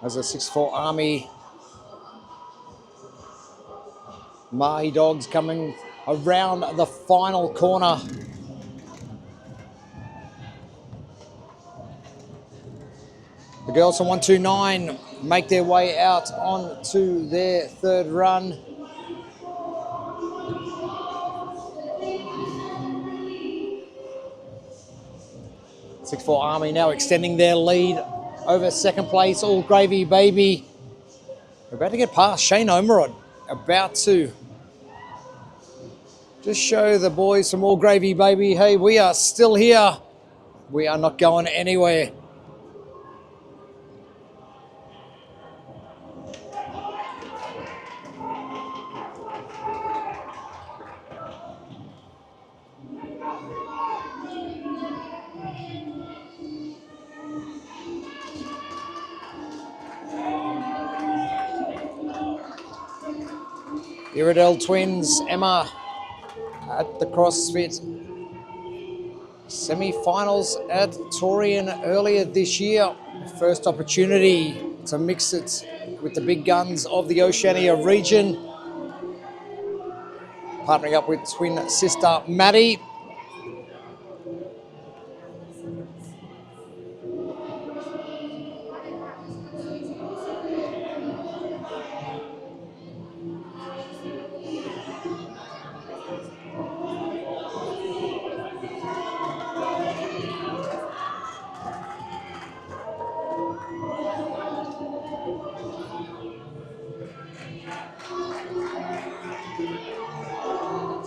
as the 6'4" Army Mahi Dogs coming around the final corner. The girls from 129 make their way out onto their third run. .4 Army now extending their lead over second place, All Gravy Baby. We're about to get past Shane Omerod, about to just show the boys from All Gravy Baby, hey, we are still here. We are not going anywhere. Iredell Twins, Emma at the CrossFit semi-finals at Torian earlier this year. First opportunity to mix it with the big guns of the Oceania region. Partnering up with twin sister Maddie.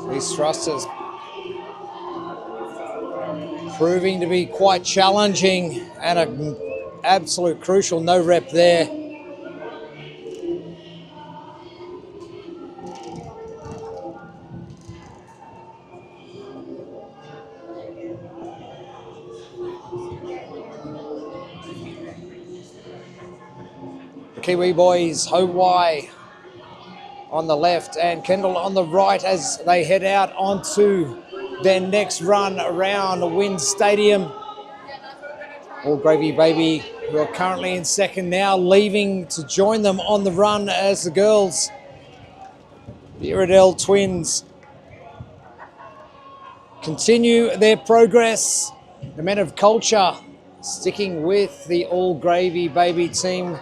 These thrusters proving to be quite challenging and an absolute crucial no rep there. Kiwi boys, Hawaii on the left and Kendall on the right as they head out onto their next run around Wynn Stadium. All Gravy Baby, who are currently in second, now leaving to join them on the run as the girls, the Iredell twins, continue their progress. The Men of Culture sticking with the All Gravy Baby team.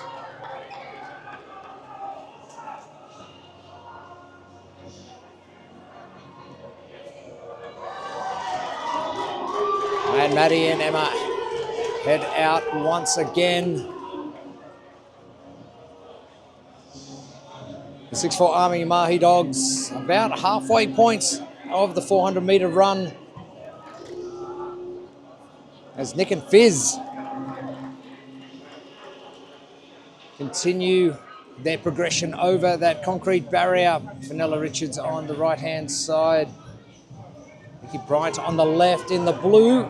And Maddie and Emma head out once again. The 6'4" Army Mahi Dogs about halfway point of the 400 metre run as Nick and Fizz continue their progression over that concrete barrier. Fenella Richards on the right-hand side. Vicky Bryant on the left in the blue.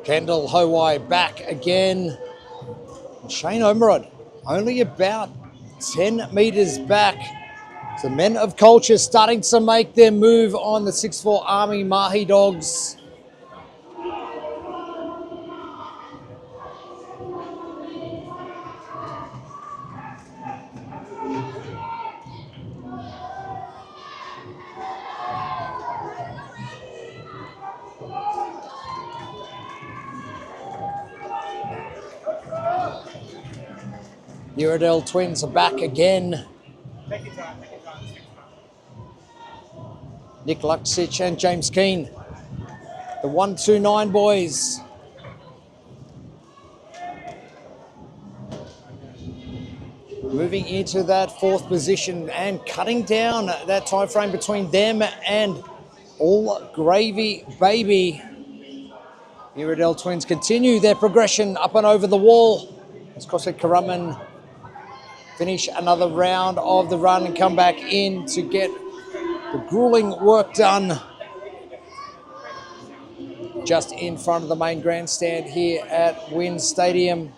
Kendall Hawaii back again. And Shane Omerod only about 10 metres back. The Men of Culture starting to make their move on the 6'4" Army Mahi Dogs. The Iredell twins are back again. Nick Luxich and James Keane, the 129 boys. Moving into that fourth position and cutting down that time frame between them and All Gravy Baby. The Iredell twins continue their progression up and over the wall as CrossFit Currumbin finish another round of the run and come back in to get the grueling work done just in front of the main grandstand here at Wynn Stadium.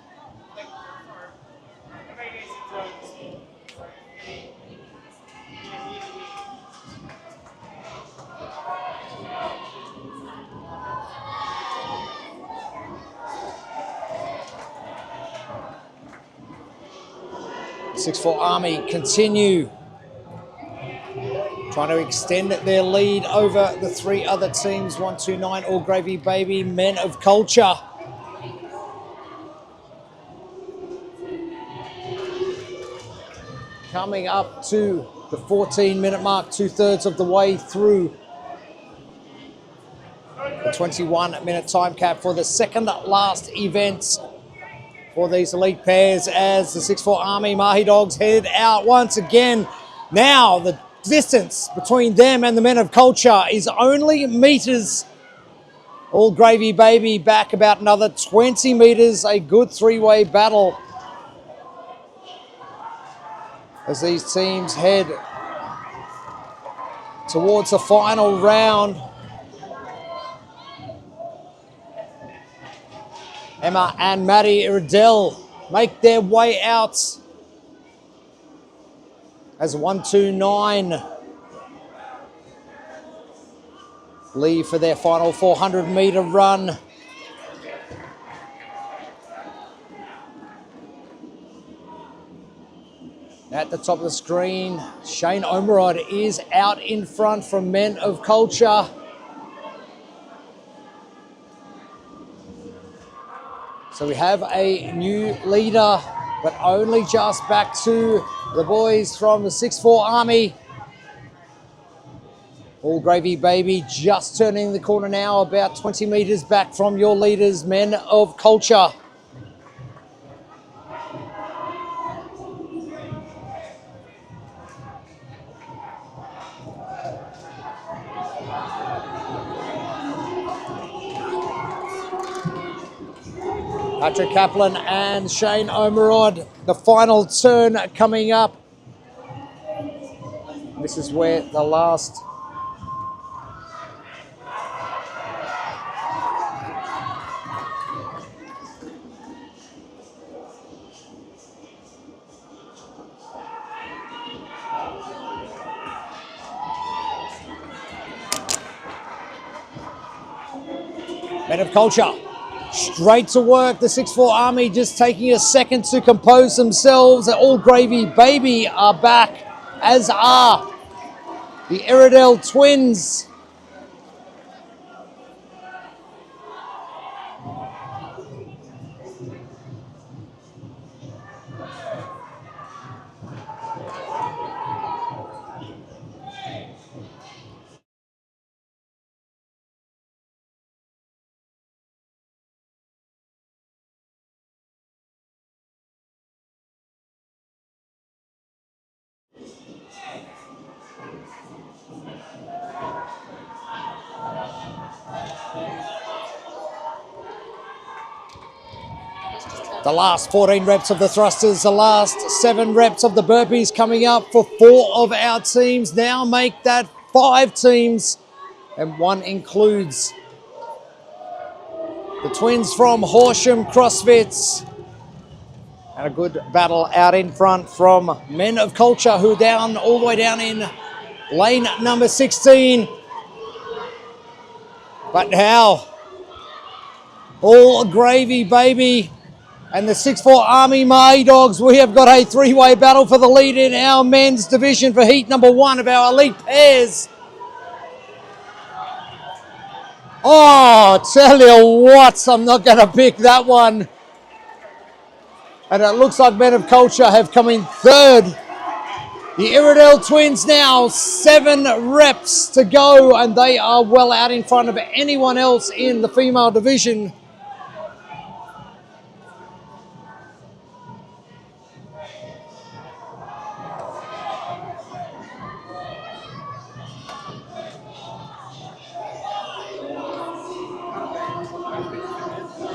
The 6'4" Army continue trying to extend their lead over the three other teams. 129 All Gravy Baby, Men of Culture. Coming up to the 14-minute mark, 2/3 of the way through the 21-minute time cap for the second last event for these elite pairs as the 6'4" Army Mahi Dogs head out once again. Now the distance between them and the Men of Culture is only meters. All Gravy Baby back about another 20 meters. A good three-way battle as these teams head towards the final round. Emma and Maddie Iredell make their way out as 129 leave for their final 400-meter run. At the top of the screen, Shane Omerod is out in front from Men of Culture. So we have a new leader, but only just back to the boys from the 6'4" Army. All Gravy Baby just turning the corner now, about 20 metres back from your leaders, Men of Culture. Patrick Kaplan and Shane Omerod, the final turn coming up. This is where the last Men of Culture. Straight to work, the 6'4" Army just taking a second to compose themselves. All Gravy Baby are back, as are the Iredell Twins. The last 14 reps of the thrusters, the last 7 reps of the burpees coming up for 4 of our teams. Now make that 5 teams, and 1 includes the twins from Horsham CrossFits. And a good battle out in front from Men of Culture, who are down all the way down in lane number 16. But now, All Gravy Baby and the 6'4" Army May Dogs, we have got a 3-way battle for the lead in our men's division for heat number 1 of our elite pairs. Oh, tell you what, I'm not going to pick that one. And it looks like Men of Culture have come in third. The Iredell Twins now 7 reps to go, and they are well out in front of anyone else in the female division.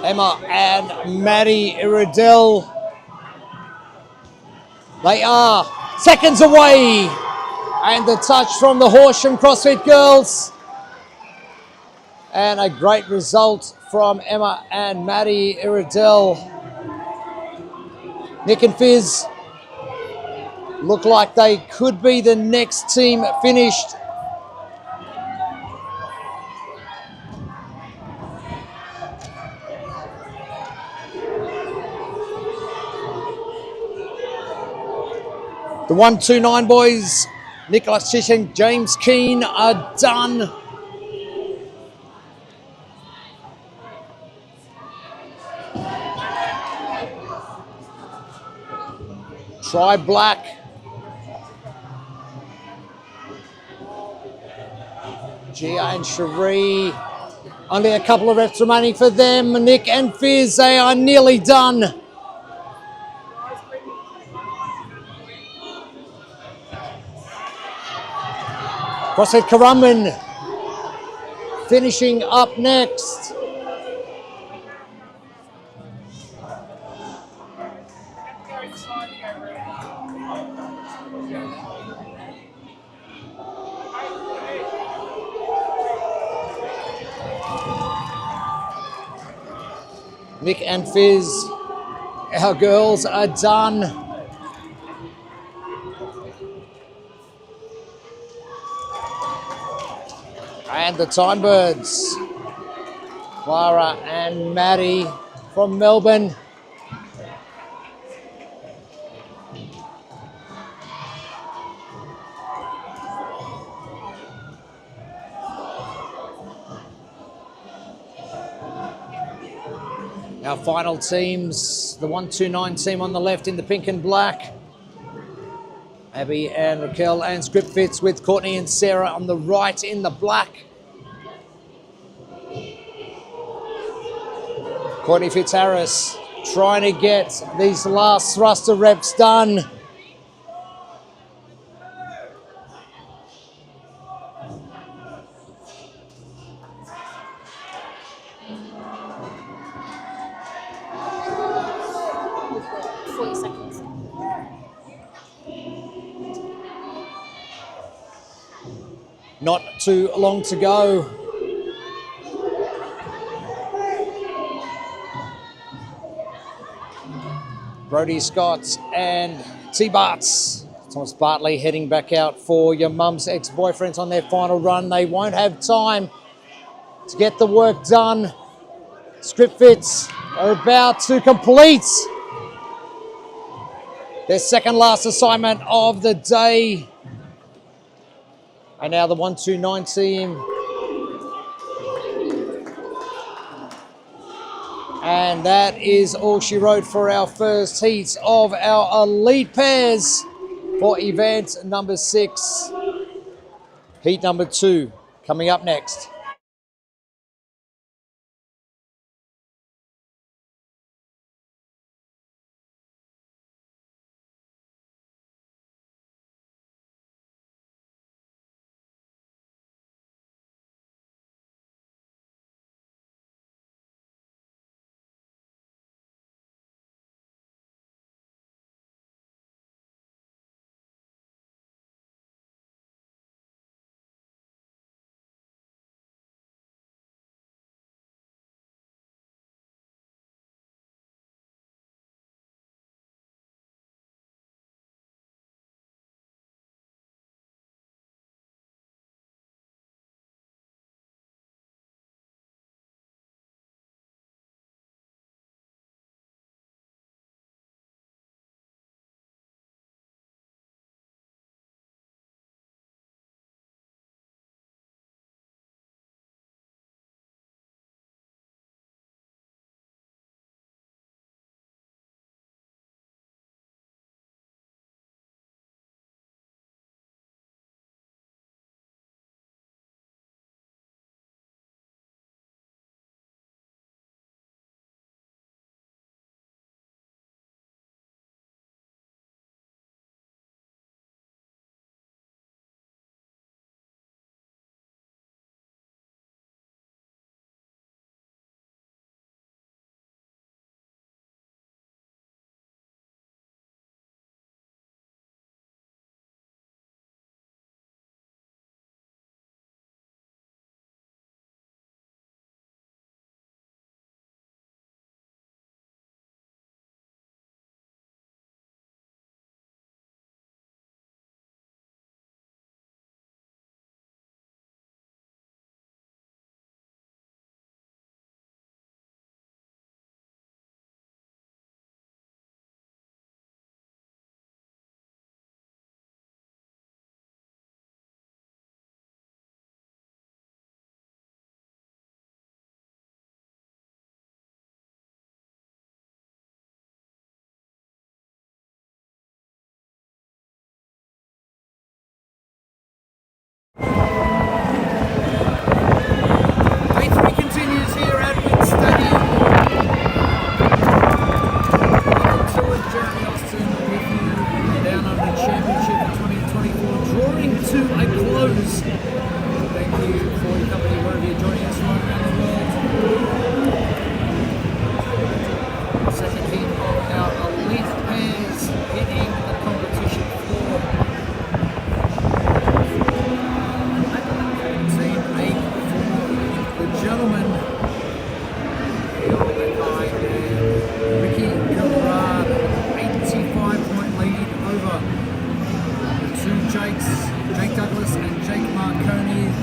Emma and Maddie Iredell, they are seconds away, and the touch from the Horsham CrossFit girls, and a great result from Emma and Maddie Iredell. Nick and Fizz look like they could be the next team finished. The 129 boys, Nicholas Tish and James Keane, are done. Try Black. Gia and Cherie, only a couple of reps remaining for them. Nick and Fizz, they are nearly done. CrossFit Currumbin finishing up next. Nick and Fizz, our girls are done. And the Time Birds, Clara and Maddie from Melbourne. Our final teams, the 129 team on the left in the pink and black. Abby and Raquel and Script Fits with Courtney and Sarah on the right in the black. Courtney Fitzharris trying to get these last thruster reps done. Not too long to go. Brody Scott and T. Bartz. Thomas Bartley heading back out for your mum's ex-boyfriends on their final run. They won't have time to get the work done. Script Fits are about to complete their second last assignment of the day. And now the 129 team. And that is all she wrote for our first heat of our elite pairs for event number 6. Heat number 2 coming up next.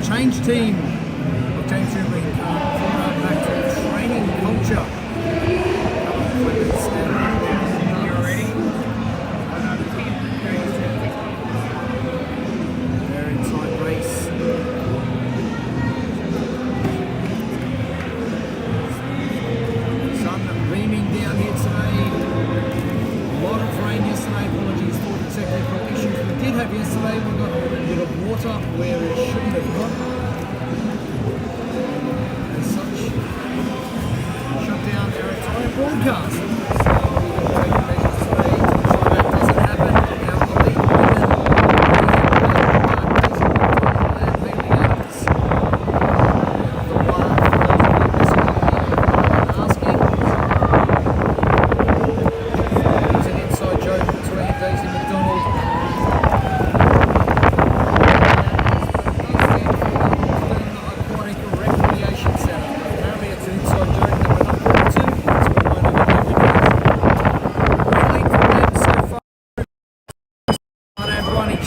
Change team of James Ridley back to training culture. You ready? Very tight race. Sun beaming down here today. A lot of rain yesterday. Apologies for the technical issues we did have yesterday. We got a bit of water where it shouldn't have gone. As such, shut down our entire broadcast. So we're going to take measures today to ensure that doesn't happen. Our elite women and leading actors. The one for those of you listening and asking. It's an inside joke between Daisy McDonald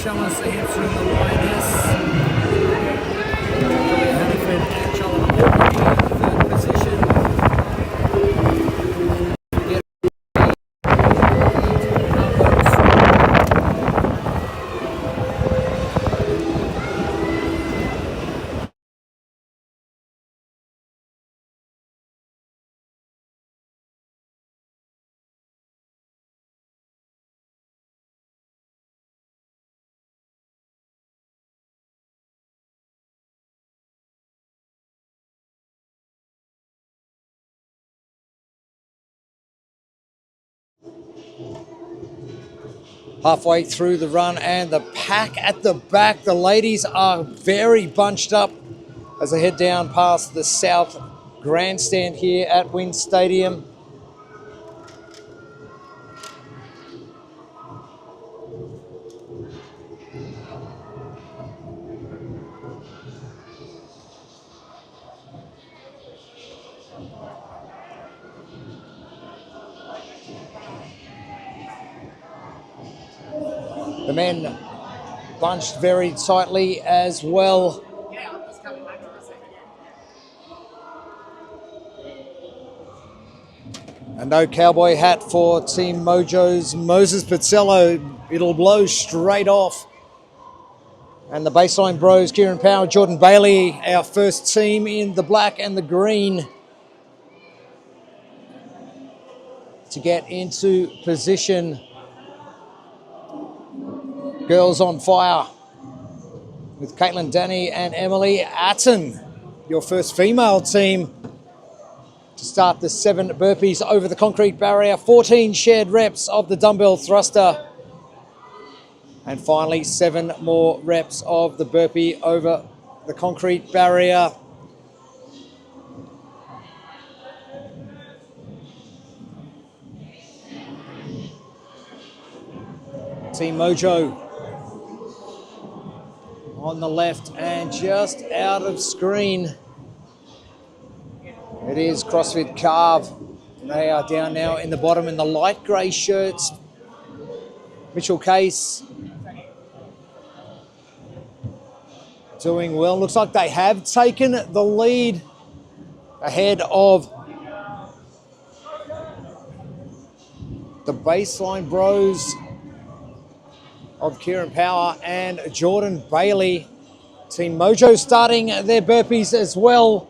Challenge the hamster in the lioness. Hannaford and Charlotte Morgan in third position. Get halfway through the run, and the pack at the back. The ladies are very bunched up as they head down past the south grandstand here at Wynn Stadium. The men bunched very tightly as well. And no cowboy hat for Team Mojo's Moses Pizzello. It'll blow straight off. And the baseline bros, Kieran Power, Jordan Bailey, our first team in the black and the green, to get into position. Girls on fire with Caitlin Danny and Emily Atten, your first female team to start the 7 burpees over the concrete barrier, 14 shared reps of the dumbbell thruster, and finally 7 more reps of the burpee over the concrete barrier. Team Mojo on the left and just out of screen. It is CrossFit Carve. They are down now in the bottom in the light grey shirts. Mitchell Case doing well. Looks like they have taken the lead ahead of the baseline bros of Kieran Power and Jordan Bailey. Team Mojo starting their burpees as well.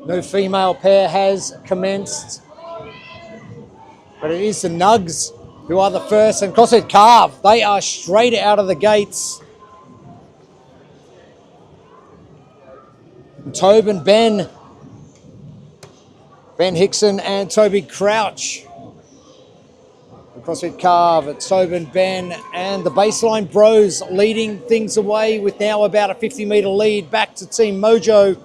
No female pair has commenced, but it is the Nugs who are the first, and CrossFit Carve, they are straight out of the gates. And Tobin, Ben Hickson and Toby Crouch. CrossFit Carve, Tobin, Ben, and the baseline bros leading things away with now about a 50-metre lead back to Team Mojo.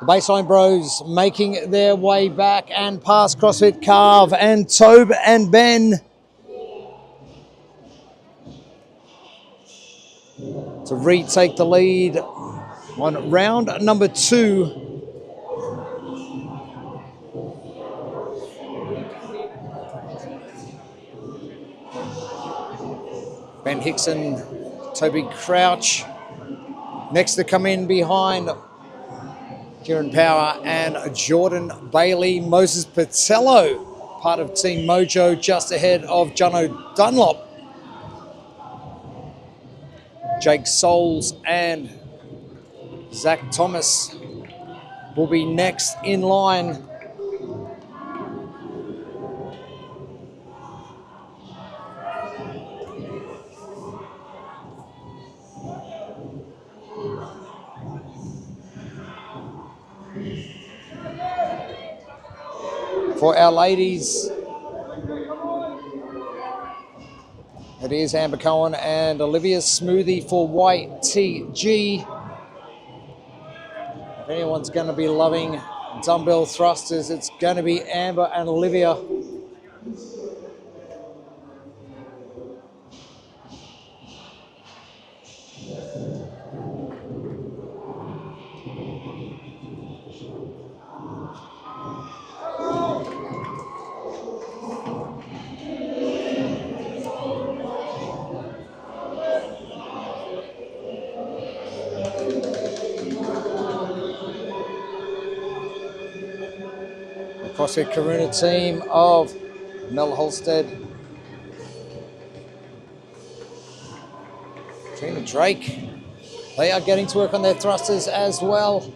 Baseline Bros making their way back and past CrossFit Carve and Tobe and Ben to retake the lead on round number 2. Ben Hickson, Toby Crouch. Next to come in behind Kieran Power and Jordan Bailey. Moses Patello, part of Team Mojo, just ahead of Jono Dunlop. Jake Souls and Zach Thomas will be next in line. For our ladies, it is Amber Cohen and Olivia Smoothie for YTG. If anyone's going to be loving dumbbell thrusters, it's going to be Amber and Olivia. CrossFit Karuna team of Mel Holstead, Trina Drake. They are getting to work on their thrusters as well.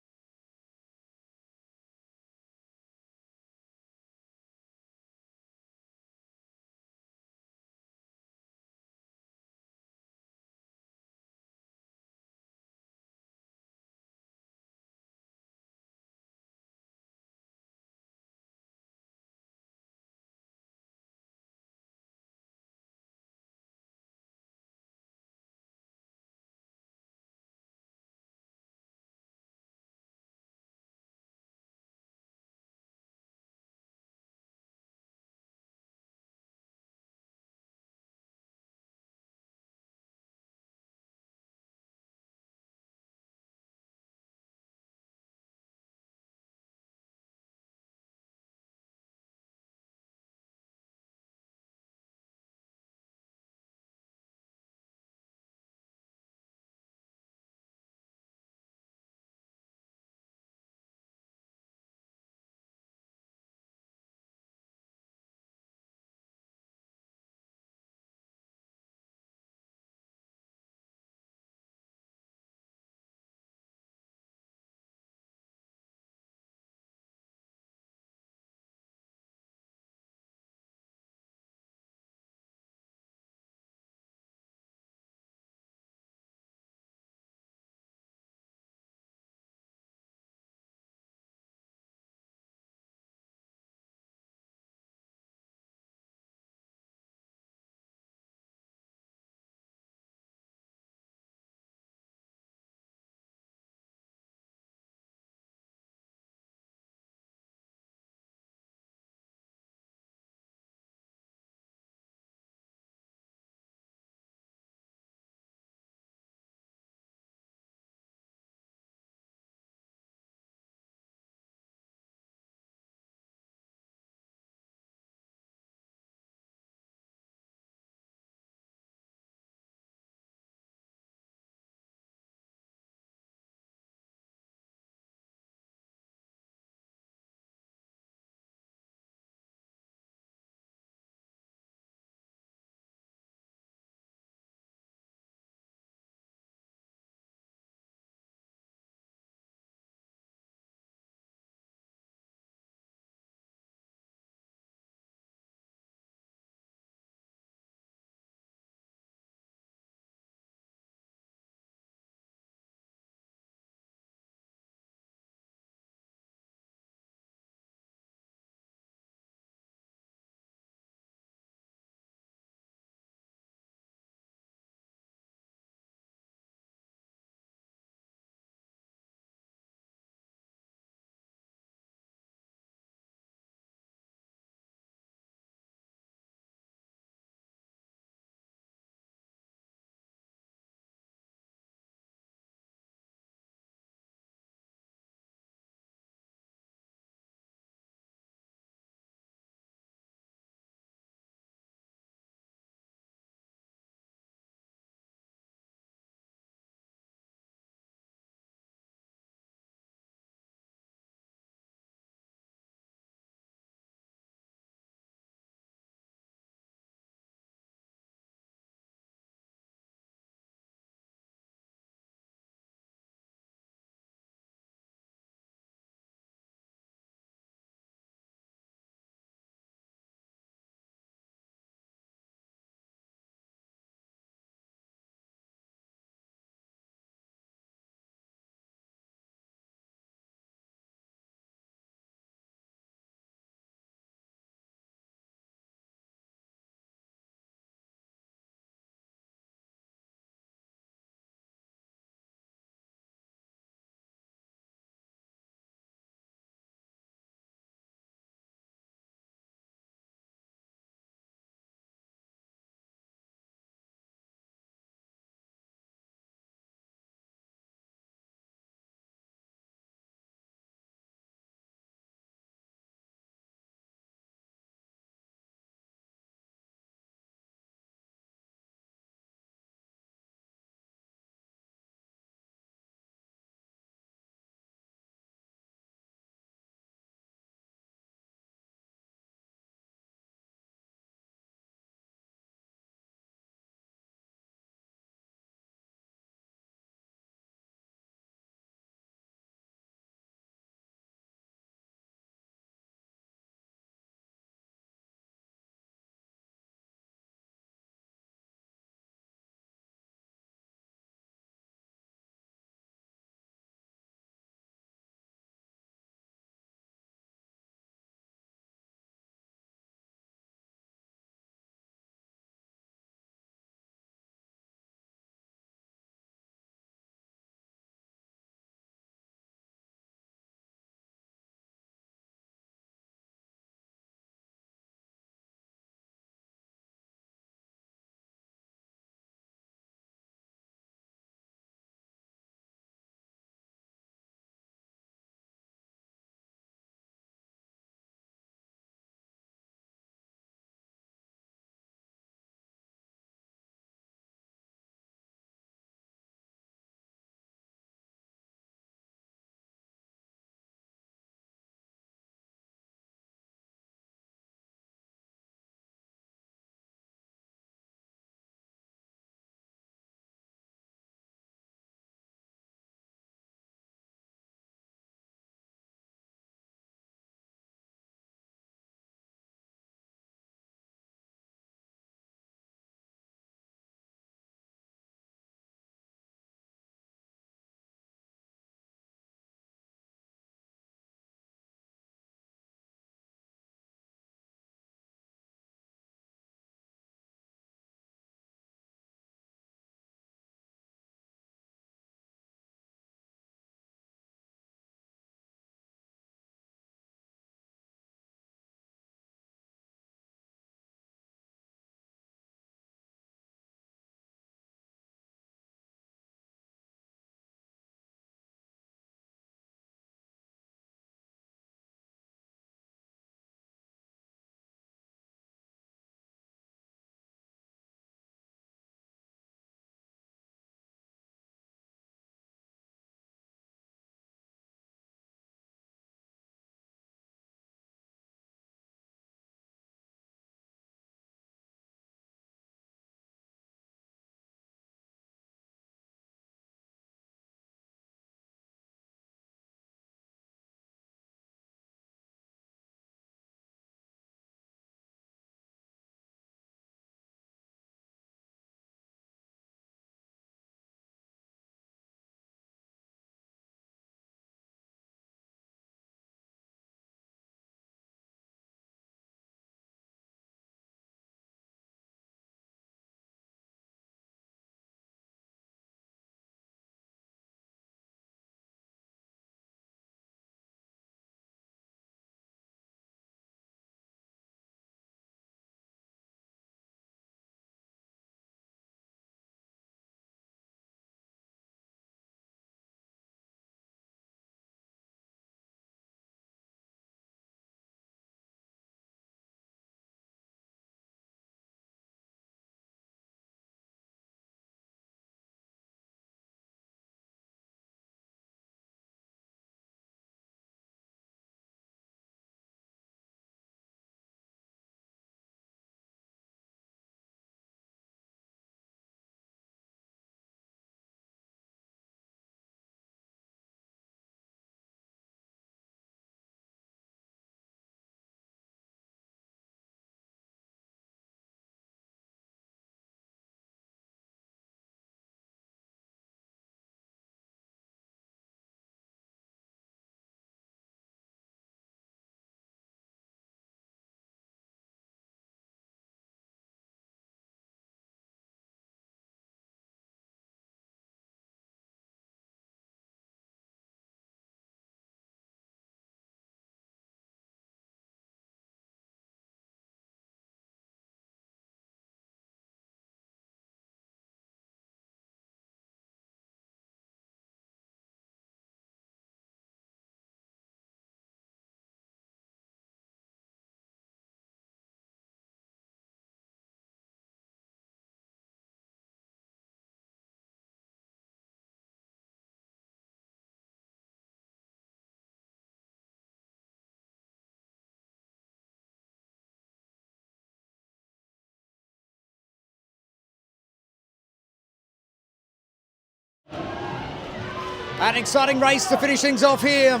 An exciting race to finish things off here.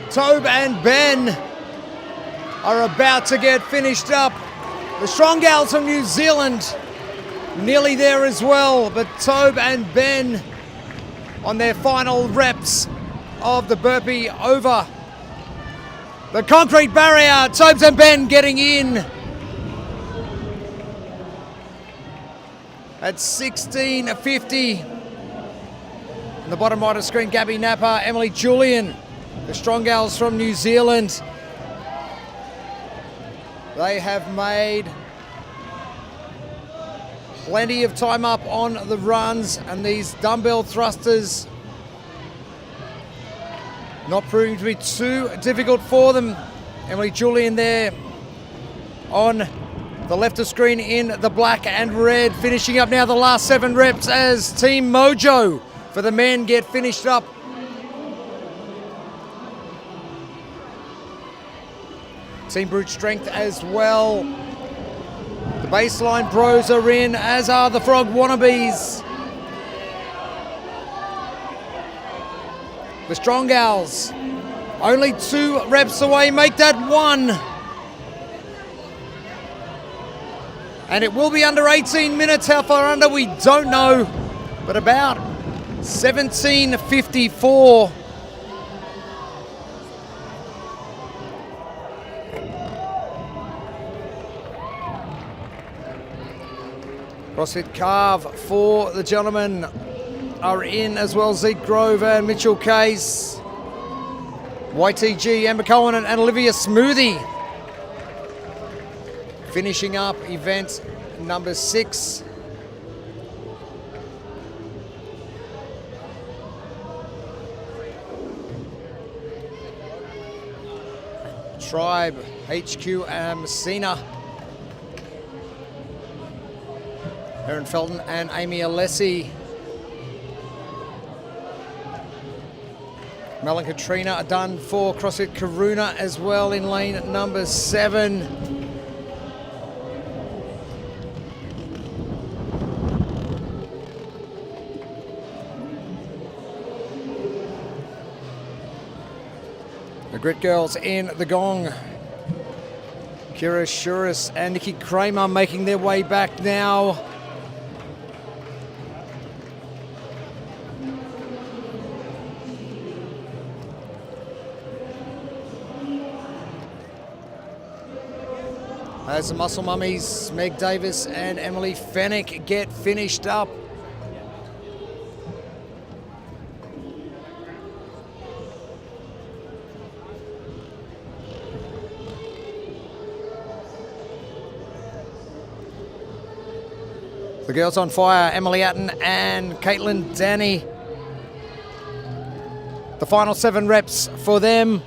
Tobe and Ben are about to get finished up. The Strong Gals from New Zealand nearly there as well, but Tobe and Ben on their final reps of the burpee over the concrete barrier. Tobes and Ben getting in at 16:50. On the bottom right of the screen, Gabby Napa, Emily Julian, the Strong Gals from New Zealand. They have made plenty of time up on the runs, and these dumbbell thrusters not proving to be too difficult for them. Emily Julian there on the left of screen in the black and red, finishing up now the last 7 reps as Team Mojo for the men get finished up. Team Brute Strength as well. The baseline pros are in, as are the Frog Wannabes. The Strong Gals only 2 reps away, make that 1. And it will be under 18 minutes. How far under, we don't know, but about 17:54. CrossFit Carve for the gentlemen are in as well. Zeke Grove and Mitchell Case. YTG, Amber Cohen and Olivia Smoothie finishing up event number 6. Tribe, HQ and Messina. Erin Felton and Amy Alessi. Mel and Katrina are done for CrossFit Karuna as well in lane number 7. The Grit Girls in the gong. Kira Shuris and Nikki Kramer making their way back now. As the Muscle Mummies, Meg Davis and Emily Fennick get finished up. The girls on fire, Emily Atten and Caitlin Danny. The final 7 reps for them.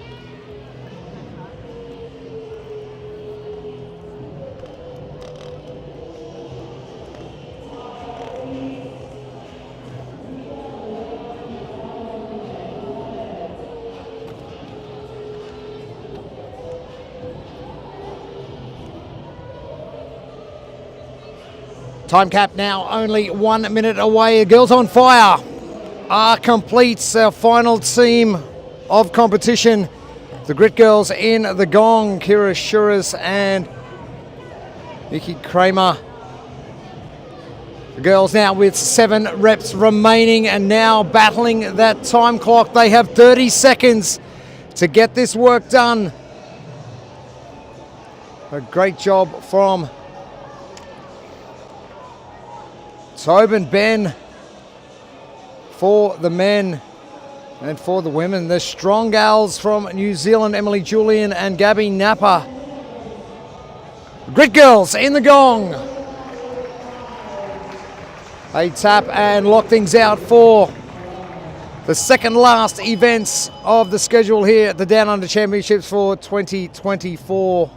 Time cap now only 1 minute away. Girls on Fire are complete. Our final team of competition. The Grit Girls in the gong. Kira Shuras and Nikki Kramer. The girls now with 7 reps remaining and now battling that time clock. They have 30 seconds to get this work done. A great job from Tobe and Ben for the men and for the women. The Strong Gals from New Zealand, Emily Julian and Gabby Napa. Grit Girls in the gong. They tap and lock things out for the second last events of the schedule here at the Down Under Championships for 2024.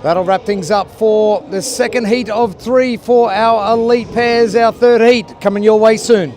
That'll wrap things up for the second heat of 3 for our elite pairs. Our third heat coming your way soon.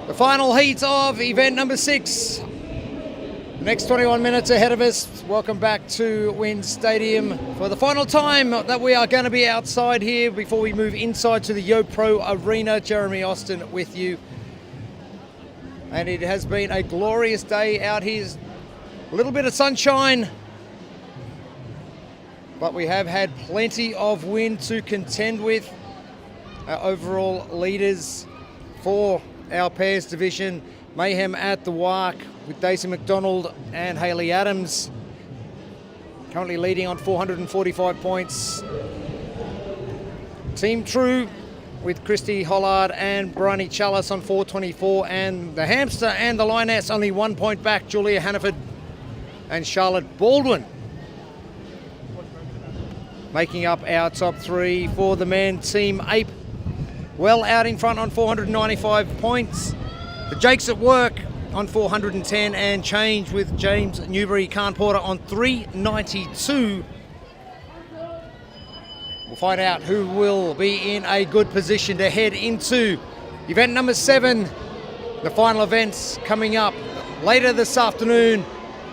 The final heat of event number 6. The next 21 minutes ahead of us. Welcome back to Wynn Stadium for the final time that we are going to be outside here before we move inside to the YoPro Arena. Jeremy Austin with you. And it has been a glorious day out here. A little bit of sunshine, but we have had plenty of wind to contend with. Our overall leaders for our pairs division, Mayhem at the WARC with Daisy McDonald and Hayley Adams, currently leading on 445 points. Team True with Christy Hollard and Bryony Chalice on 424, and the Hamster and the Lioness only 1 point back, Julia Hannaford and Charlotte Baldwin, making up our top 3 for the men. Team Ape well out in front on 495 points. The Jakes at work on 410 and change with James Newbury Khan Porter on 392. We'll find out who will be in a good position to head into event number 7. The final events coming up later this afternoon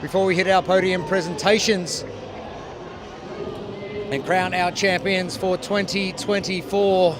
before we hit our podium presentations and crown our champions for 2024.